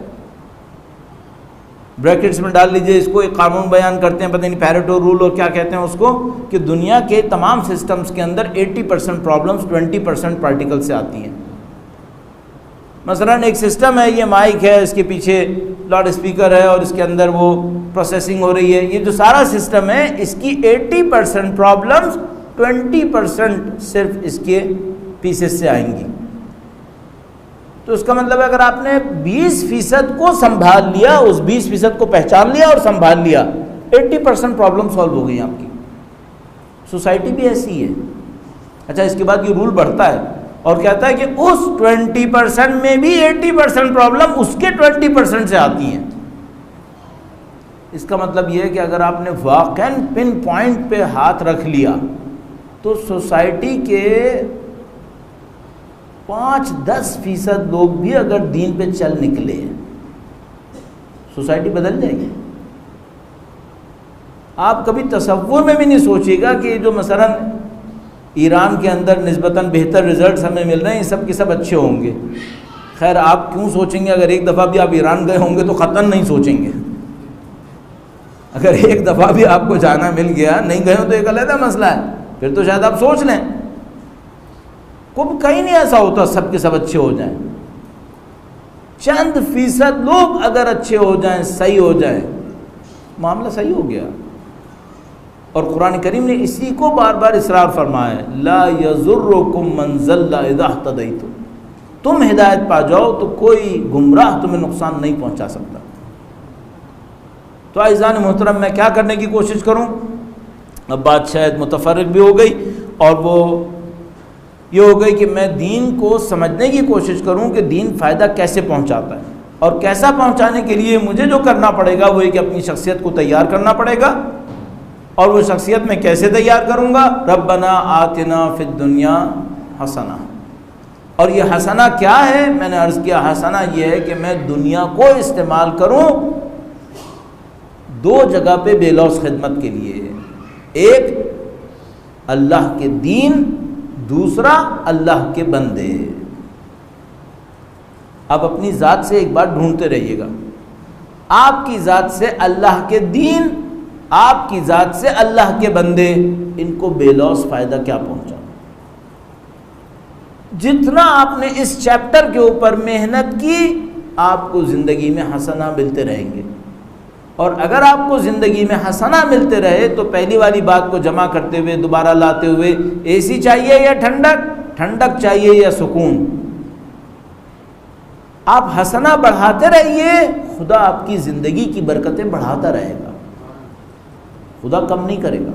A: ब्रैकेट्स में डाल लीजिए इसको, एक कानून बयान करते हैं, पता नहीं पैरेटो रूल और क्या कहते हैं उसको, कि दुनिया के तमाम सिस्टम्स के अंदर 80% प्रॉब्लम्स 20% पार्टिकल से आती हैं। मसलन एक सिस्टम है, ये माइक है, इसके पीछे लाउड स्पीकर है और इसके अंदर वो प्रोसेसिंग हो रही है, ये जो सारा सिस्टम है, इसकी 80% प्रॉब्लम्स 20% सिर्फ इसके पीसेस से आएंगी। तो उसका मतलब अगर आपने 20% को संभाल लिया, उस 20% को पहचान लिया और संभाल लिया, 80% प्रॉब्लम सॉल्व हो गई आपकी। सोसाइटी भी ऐसी है। अच्छा, इसके बाद ये रूल बढ़ता है और कहता है कि उस 20% में भी 80% प्रॉब्लम उसके 20% से आती हैं। इसका मतलब यह है कि अगर आपने वाकई पिन पॉइंट पे हाथ रख लिया तो सोसाइटी के 5-10% लोग भी अगर दीन पे चल निकले, सोसाइटी बदल जाएगी। आप कभी तसव्वुर में भी नहीं सोचिएगा कि जो मसलन ईरान के अंदर निस्बतन बेहतर रिजल्ट्स हमें मिल रहे हैं, ये सब के सब अच्छे होंगे। खैर आप क्यों सोचेंगे, अगर एक दफ़ा भी आप ईरान गए होंगे तो ख़तन नहीं सोचेंगे। अगर एक दफ़ा भी आपको जाना मिल गया, नहीं गए हो तो एक अलग मसला है, फिर तो शायद आप सोच लें। कुछ कहीं नहीं ऐसा होता सब के सब अच्छे हो जाएं। चंद फीसद लोग अगर अच्छे हो जाएं, सही हो जाएं, मामला सही हो गया। और कुरान करीम ने इसी को बार बार इसरार फरमाया है, ला यज़ुर्रुकुम मन ज़ल्ला इज़ा इह्तदैतुम, तुम हिदायत पा जाओ तो कोई गुमराह तुम्हें नुकसान नहीं पहुंचा सकता। तो आइज़ान मोहतरम, मैं क्या करने की कोशिश करूं? अब बात शायद मुतफर्रिक भी हो गई, और वो ये हो गई कि मैं दीन को समझने की कोशिश करूं कि दीन फ़ायदा कैसे पहुंचाता है, और कैसा पहुंचाने के लिए मुझे जो करना पड़ेगा वो है कि अपनी शख्सियत को तैयार करना पड़ेगा। और वो शख्सियत मैं कैसे तैयार करूँगा? रब्बना आतिना फिद दुनिया हसना। और ये हसना क्या है? मैंने अर्ज़ किया, हसना ये है कि मैं दुनिया को इस्तेमाल करूँ दो जगह पे बेलौस खिदमत के लिए। एक अल्लाह के दीन, दूसरा अल्लाह के बंदे। आप अपनी ज़ात से एक बार ढूंढते रहिएगा, आपकी ज़ात से अल्लाह के दीन, आपकी ज़ात से अल्लाह के बंदे, इनको बेलौस फ़ायदा क्या पहुंचा? जितना आपने इस चैप्टर के ऊपर मेहनत की, आपको ज़िंदगी में हसना मिलते रहेंगे। और अगर आपको ज़िंदगी में हसना मिलते रहे तो पहली वाली बात को जमा करते हुए, दोबारा लाते हुए, एसी चाहिए या ठंडक, ठंडक चाहिए या सुकून, आप हसना बढ़ाते रहिए, खुदा आपकी ज़िंदगी की बरकतें बढ़ाता रहेगा, खुदा कम नहीं करेगा।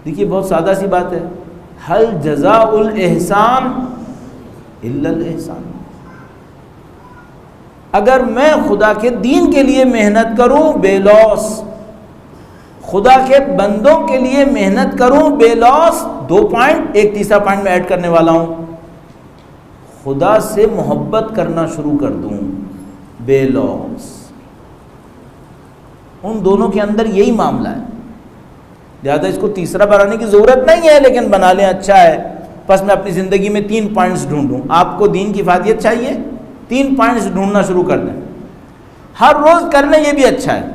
A: देखिए बहुत सादा सी बात है, हल जज़ाउल एहसान इल्लल एहसान। अगर मैं खुदा के दीन के लिए मेहनत करूं बेलौस, खुदा के बंदों के लिए मेहनत करूं बेलौस, 2 पॉइंट, एक तीसरा पॉइंट मैं ऐड करने वाला हूं, खुदा से मोहब्बत करना शुरू कर दूं बेलौस। उन दोनों के अंदर यही मामला है। ज़्यादा इसको तीसरा बनाने की ज़रूरत नहीं है, लेकिन बना लें अच्छा है। बस मैं अपनी ज़िंदगी में 3 पॉइंट्स ढूंढूं। आपको दीन की फायदियत चाहिए, 3 पॉइंट्स ढूंढना शुरू कर दें। हर रोज़ कर लें, ये भी अच्छा है।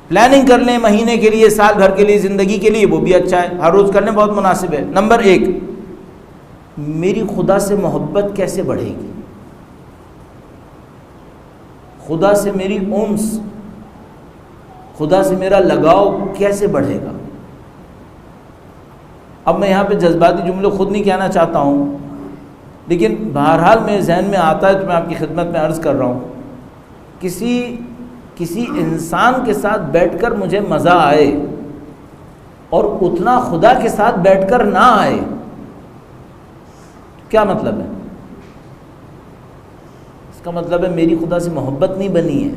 A: प्लानिंग कर लें महीने के लिए, साल भर के लिए, ज़िंदगी के लिए, वो भी अच्छा है। हर रोज़ करने बहुत मुनासिब है। नंबर 1, मेरी खुदा से मोहब्बत कैसे बढ़ेगी, खुदा से मेरी उन्स, खुदा से मेरा लगाव कैसे बढ़ेगा। अब मैं यहाँ पे जज्बाती जुमले खुद नहीं कहना चाहता हूँ, लेकिन बहरहाल मेरे जहन में आता है तो मैं आपकी खिदमत में अर्ज़ कर रहा हूँ। किसी इंसान के साथ बैठकर मुझे मज़ा आए और उतना खुदा के साथ बैठकर ना आए, क्या मतलब है? इसका मतलब है मेरी खुदा से मोहब्बत नहीं बनी है।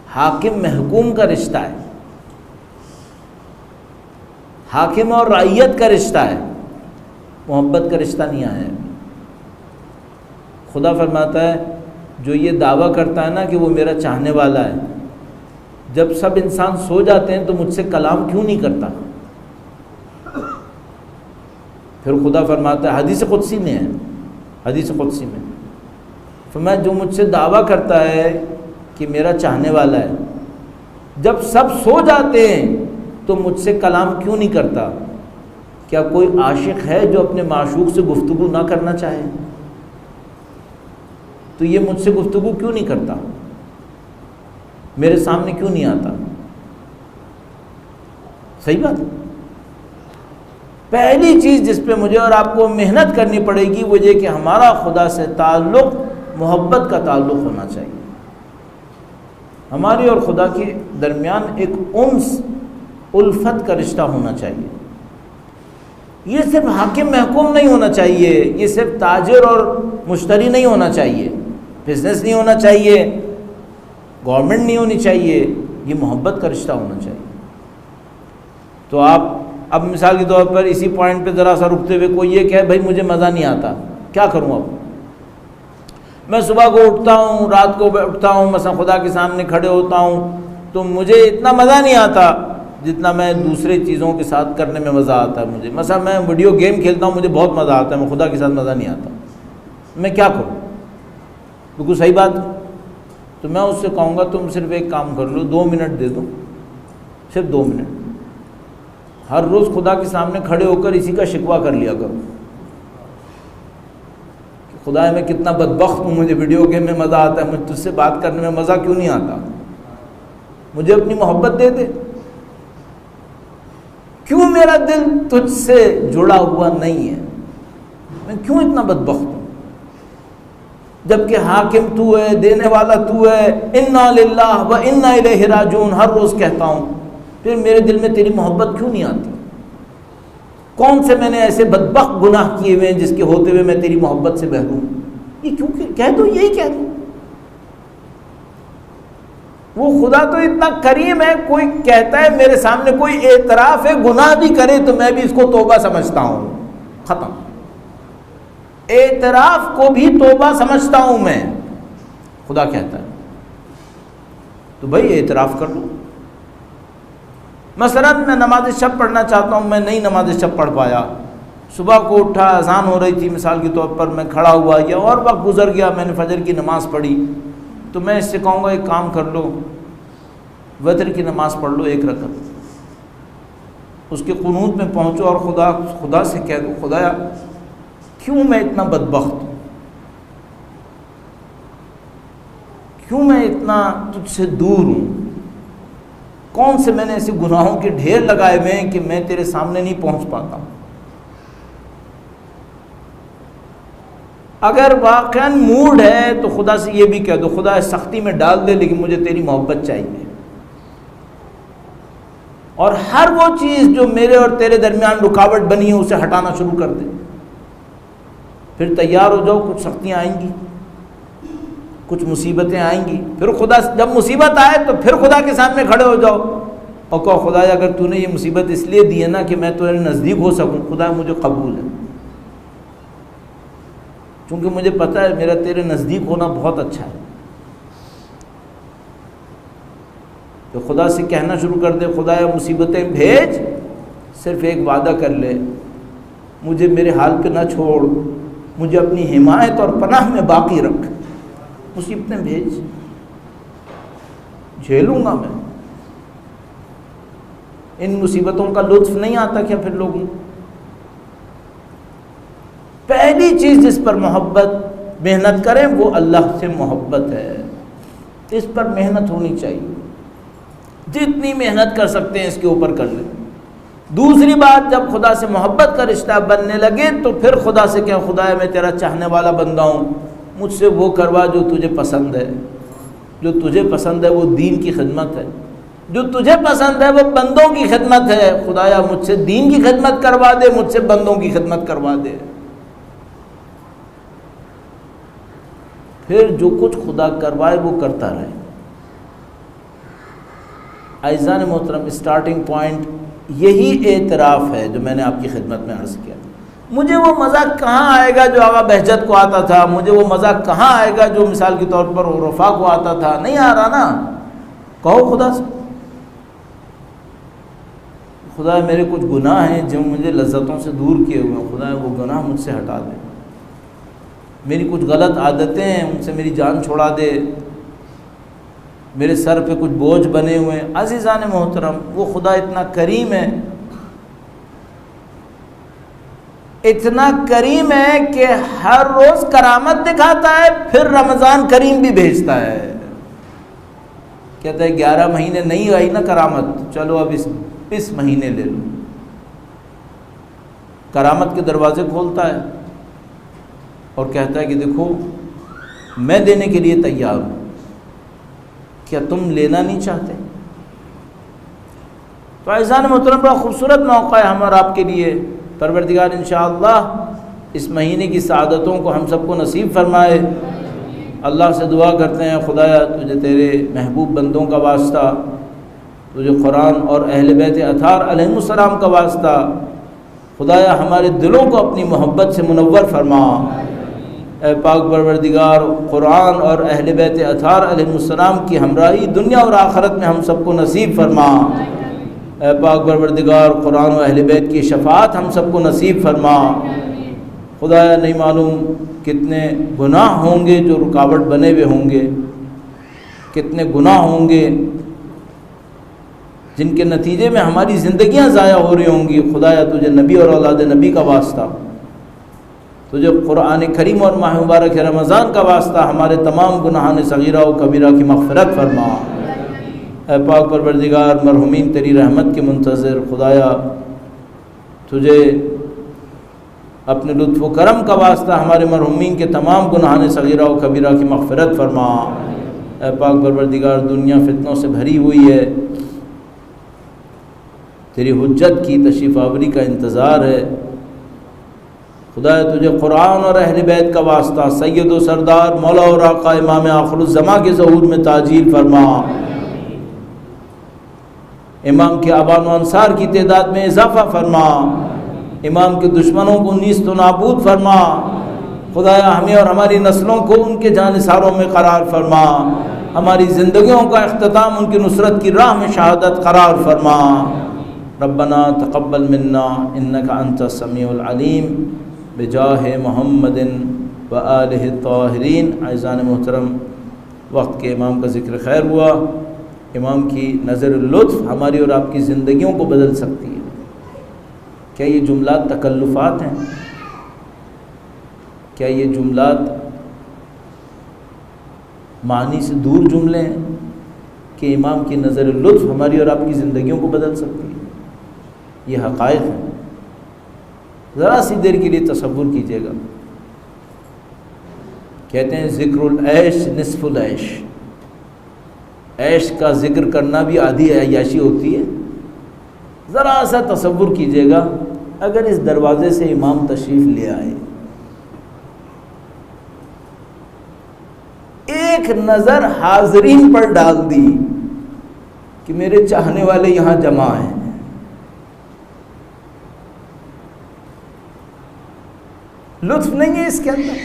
A: हाकिम महकूम का रिश्ता है, हाकिम और रइयत का रिश्ता है, मोहब्बत का रिश्ता नहीं आया है। खुदा फरमाता है, जो ये दावा करता है ना कि वो मेरा चाहने वाला है, जब सब इंसान सो जाते हैं तो मुझसे कलाम क्यों नहीं करता? फिर खुदा फरमाता है, हदीस कुदसी में है, हदीस कुदसी में फरमाया, जो मुझसे दावा करता है कि मेरा चाहने वाला है, जब सब सो जाते हैं तो मुझसे कलाम क्यों नहीं करता? क्या कोई आशिक है जो अपने माशूक से गुफ्तगू ना करना चाहे? तो ये मुझसे गुफ्तगू क्यों नहीं करता, मेरे सामने क्यों नहीं आता? सही बात। पहली चीज़ जिस पे मुझे और आपको मेहनत करनी पड़ेगी वो ये कि हमारा खुदा से ताल्लुक़ मोहब्बत का ताल्लुक़ होना चाहिए। हमारी और खुदा के दरमियान एक उन्स, उल्फत का रिश्ता होना चाहिए। ये सिर्फ हाकिम महकूम नहीं होना चाहिए, ये सिर्फ ताजिर और मुश्तरी नहीं होना चाहिए, बिजनेस नहीं होना चाहिए, गवर्नमेंट नहीं होनी चाहिए, ये मोहब्बत का रिश्ता होना चाहिए। तो आप अब मिसाल के तौर पर इसी पॉइंट पे ज़रा सा रुकते हुए कोई ये कहे भाई मुझे मज़ा नहीं आता, क्या करूँ अब? मैं सुबह को उठता हूँ, रात को उठता हूँ, मसला खुदा के सामने खड़े होता हूँ तो मुझे इतना मज़ा नहीं आता जितना मैं दूसरे चीज़ों के साथ करने में मज़ा आता है मुझे। मसला मैं वीडियो गेम खेलता हूँ, मुझे बहुत मज़ा आता है, मैं खुदा के साथ मज़ा नहीं आता। मैं क्या करूँ? बिल्कुल सही बात। तो मैं उससे कहूँगा तुम सिर्फ एक काम कर लो, 2 मिनट दे दो, सिर्फ 2 मिनट। हर रोज़ खुदा के सामने खड़े होकर इसी का शिकवा कर लिया करो, खुदा मैं कितना बदबख्त हूँ, मुझे वीडियो गेम में मज़ा आता है, मुझे तुझसे बात करने में मज़ा क्यों नहीं आता? मुझे अपनी मोहब्बत दे दे। क्यों मेरा दिल तुझसे जुड़ा हुआ नहीं है? मैं क्यों इतना बदबख्त हूँ? जबकि हाकिम तू है, देने वाला तू है, इन्ना लिल्लाह व इन्ना इलैहि राजिऊन हर रोज़ कहता हूँ, फिर मेरे दिल में तेरी मोहब्बत क्यों नहीं आती? कौन से मैंने ऐसे बदबख्त गुनाह किए हुए हैं जिसके होते हुए मैं तेरी मोहब्बत से महरूम? ये क्यों कह दो, यही कह दो। वो खुदा तो इतना करीम है, कोई कहता है मेरे सामने कोई एतराफ़ है गुनाह भी करे तो मैं भी इसको तौबा समझता हूँ, ख़त्म। एतराफ़ को भी तौबा समझता हूँ मैं, खुदा कहता है। तो भाई एतराफ़ कर लो। मसलन मैं नमाज शब पढ़ना चाहता हूँ, मैं नहीं नमाज शब पढ़ पाया, सुबह को उठा, अज़ान हो रही थी मिसाल के तौर पर, मैं खड़ा हुआ या और वक्त गुजर गया, मैंने फजर की नमाज़ पढ़ी, तो मैं इससे कहूँगा एक काम कर लो, वतर की नमाज़ पढ़ लो 1 रकअत, उसके कुनूत में पहुँचो और खुदा से कह दो, खुदाया क्यों मैं इतना बदबख्त हूँ, क्यों मैं इतना तुझसे दूर हूँ, कौन से मैंने ऐसे गुनाहों के ढेर लगाए हुए हैं कि मैं तेरे सामने नहीं पहुँच पाता हूँ। अगर वाकई मूड है तो खुदा से ये भी कह दो, खुदा सख्ती में डाल दे लेकिन मुझे तेरी मोहब्बत चाहिए, और हर वो चीज़ जो मेरे और तेरे दरमियान रुकावट बनी है उसे हटाना शुरू कर दे। फिर तैयार हो जाओ, कुछ सख्तियाँ आएंगी, कुछ मुसीबतें आएंगी, फिर खुदा जब मुसीबत आए तो फिर खुदा के सामने खड़े हो जाओ और कहो खुदा अगर तूने ये मुसीबत इसलिए दी है ना कि मैं तेरे नज़दीक हो सकूँ, खुदा मुझे कबूल है, क्योंकि मुझे पता है मेरा तेरे नज़दीक होना बहुत अच्छा है। तो खुदा से कहना शुरू कर दे, खुदा मुसीबतें भेज, सिर्फ एक वादा कर ले, मुझे मेरे हाल पे ना छोड़, मुझे अपनी हिमायत और पनाह में बाकी रख, मुसीबतें भेज, झेलूंगा मैं। इन मुसीबतों का लुत्फ नहीं आता क्या फिर लोगों को? पहली चीज़ जिस पर मोहब्बत मेहनत करें वो अल्लाह से मोहब्बत है, इस पर मेहनत होनी चाहिए, जितनी मेहनत कर सकते हैं इसके ऊपर कर लें। दूसरी बात, जब खुदा से मोहब्बत का रिश्ता बनने लगे तो फिर खुदा से क्या, खुदा मैं तेरा चाहने वाला बंदा हूँ, मुझसे वो करवा जो तुझे पसंद है। जो तुझे पसंद है वो दीन की खिदमत है, जो तुझे पसंद है वो बंदों की खिदमत है। खुदाया मुझसे दीन की खिदमत करवा दे, मुझसे बंदों की खिदमत करवा दे। फिर जो कुछ खुदा करवाए वो करता रहे। आइज़ान मोहतरम, स्टार्टिंग पॉइंट यही एतराफ़ है जो मैंने आपकी खिदमत में अर्ज़ किया। मुझे वो मज़ा कहाँ आएगा जो आगा बहजत को आता था, मुझे वो मज़ा कहाँ आएगा जो मिसाल के तौर पर उरफा को आता था, नहीं आ रहा ना। कहो खुदा से, खुदा मेरे कुछ गुनाह हैं जो मुझे लज्जतों से दूर किए हुए हैं, खुदा वो गुनाह मुझसे हटा दे। मेरी कुछ गलत आदतें हैं उनसे मेरी जान छुड़ा दे, मेरे सर पे कुछ बोझ बने हुए हैं। अज़ीज़ान मोहतरम, वो खुदा इतना करीम है, इतना करीम है कि हर रोज़ करामत दिखाता है, फिर रमज़ान करीम भी भेजता है। कहता है 11 महीने नहीं आई ना करामत, चलो अब इस महीने ले लो। करामत के दरवाज़े खोलता है और कहता है कि देखो मैं देने के लिए तैयार हूँ, क्या तुम लेना नहीं चाहते? तो अज़ीज़ान मोहतरम, बड़ा खूबसूरत मौका है हमारा आपके लिए। परवरदिगार इंशाअल्लाह इस महीने की सआदतों को हम सबको नसीब फरमाए। अल्लाह से दुआ करते हैं, खुदाया तुझे तेरे महबूब बंदों का वास्ता, तुझे कुरान और अहले बैत अतार अलैहिमुस्सलाम का वास्ता, खुदाया हमारे दिलों को अपनी मोहब्बत से मुनव्वर फरमा ए पाक परवरदिगार, कुरान और अहले बैत अतार अलैहिस्सलाम की हमराही दुनिया और आखिरत में हम सबको नसीब फरमा। ए पाक परवरदिगार, कुरान और अहले बैत की शफाअत हम सबको नसीब फरमा। खुदाया नहीं मालूम कितने गुनाह होंगे जो रुकावट बने हुए होंगे, कितने गुनाह होंगे जिनके नतीजे में हमारी ज़िंदगियां ज़ाया हो रही होंगी। खुदाया तुझे नबी और औलाद नबी का वास्ता, तुझे कुरान करीम और माह मुबारक रमज़ान का वास्ता हमारे तमाम गुनाहान सगीरा और कबीरा की मग़फ़िरत फरमा। ऐ पाक परवरदिगार, मरहुमीन तेरी रहमत के मुंतज़िर, खुदाया तुझे अपने लुत्फ़ व करम का वास्ता हमारे मरहुमीन के तमाम गुनाहान सगीरा और कबीरा की मग़फ़िरत फरमा। ऐ पाक परवरदिगार, दुनिया फितनों से भरी हुई है, तेरी हुज्जत की तशरीफ़ आवरी का इंतज़ार है। खुदाया तुझे कुरान और अहले बैत का वास्ता सैयद व सरदार मौला और आका इमाम आखिरुज़्ज़मा के ज़हूर में ताजील फरमा। इमाम के आबान व अंसार की तादाद में इजाफ़ा फरमा। इमाम के दुश्मनों को नीस्त व नाबूद फरमा। खुदाया हमें और हमारी नस्लों को उनके जानिसारों में करार फरमा। हमारी ज़िंदगियों का इख्तिताम उनकी नुसरत की राह में शहादत करार फरमा। रब्बना तक़ब्बल मिन्ना इन्नका अंतस समीउल अलीम बिजाहे मुहम्मदिन व आलिहि ताहिरीन। आइज़ान मोहतरम, वक्त के इमाम का ज़िक्र खैर हुआ। इमाम की नज़र लुत्फ़ हमारी और आपकी ज़िंदगियों को बदल सकती है। क्या ये जुमलात तकल्लुफ़ात हैं? क्या ये जुमलात मानी से दूर जुमले हैं कि इमाम की नज़र लुत्फ़ हमारी और आपकी ज़िंदगियों को बदल सकती है? ये हक़ाइक़ हैं। ज़रा सी देर के लिए तसव्वुर कीजिएगा। कहते हैं ज़िक्रुल ऐश निस्फुल ऐश, ऐश का ज़िक्र करना भी आधी अय्याशी होती है। ज़रा सा तसव्वुर कीजिएगा, अगर इस दरवाज़े से इमाम तशरीफ़ ले आए, एक नज़र हाज़रीन पर डाल दी कि मेरे चाहने वाले यहाँ जमा हैं, लुत्फ़ नहीं है इसके अंदर।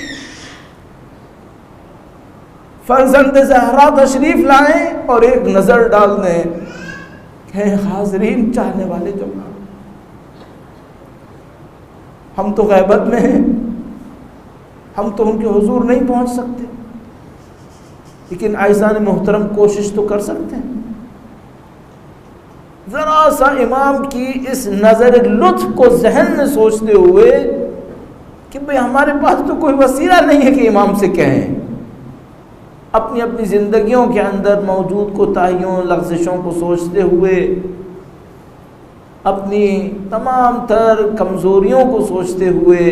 A: फर्जंद ज़हरा तशरीफ़ लाएं और एक नज़र डाल दें कि हाज़रीन चाहने वाले जमा। हम तो ग़ैबत में हैं, हम तो उनके हुजूर नहीं पहुंच सकते, लेकिन आइज़ान मोहतरम कोशिश तो कर सकते हैं। ज़रा सा इमाम की इस नज़र लुत्फ़ को जहन में सोचते हुए कि भाई हमारे पास तो कोई वसीला नहीं है कि इमाम से कहें, अपनी अपनी ज़िंदगियों के अंदर मौजूद कोताहियों लग़ज़िशों को सोचते हुए, अपनी तमाम तर कमज़ोरियों को सोचते हुए,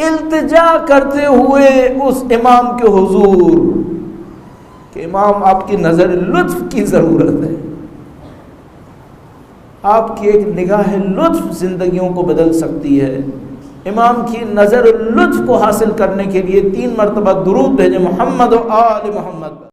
A: इल्तिजा करते हुए उस इमाम के हुजूर कि इमाम आपकी नज़र लुत्फ़ की ज़रूरत है। आपकी एक निगाह लुत्फ़ ज़िंदगियों को बदल सकती है। इमाम की नज़र लुत्फ़ को हासिल करने के लिए 3 मरतबा दुरूद भेजे मोहम्मद व आले मोहम्मद।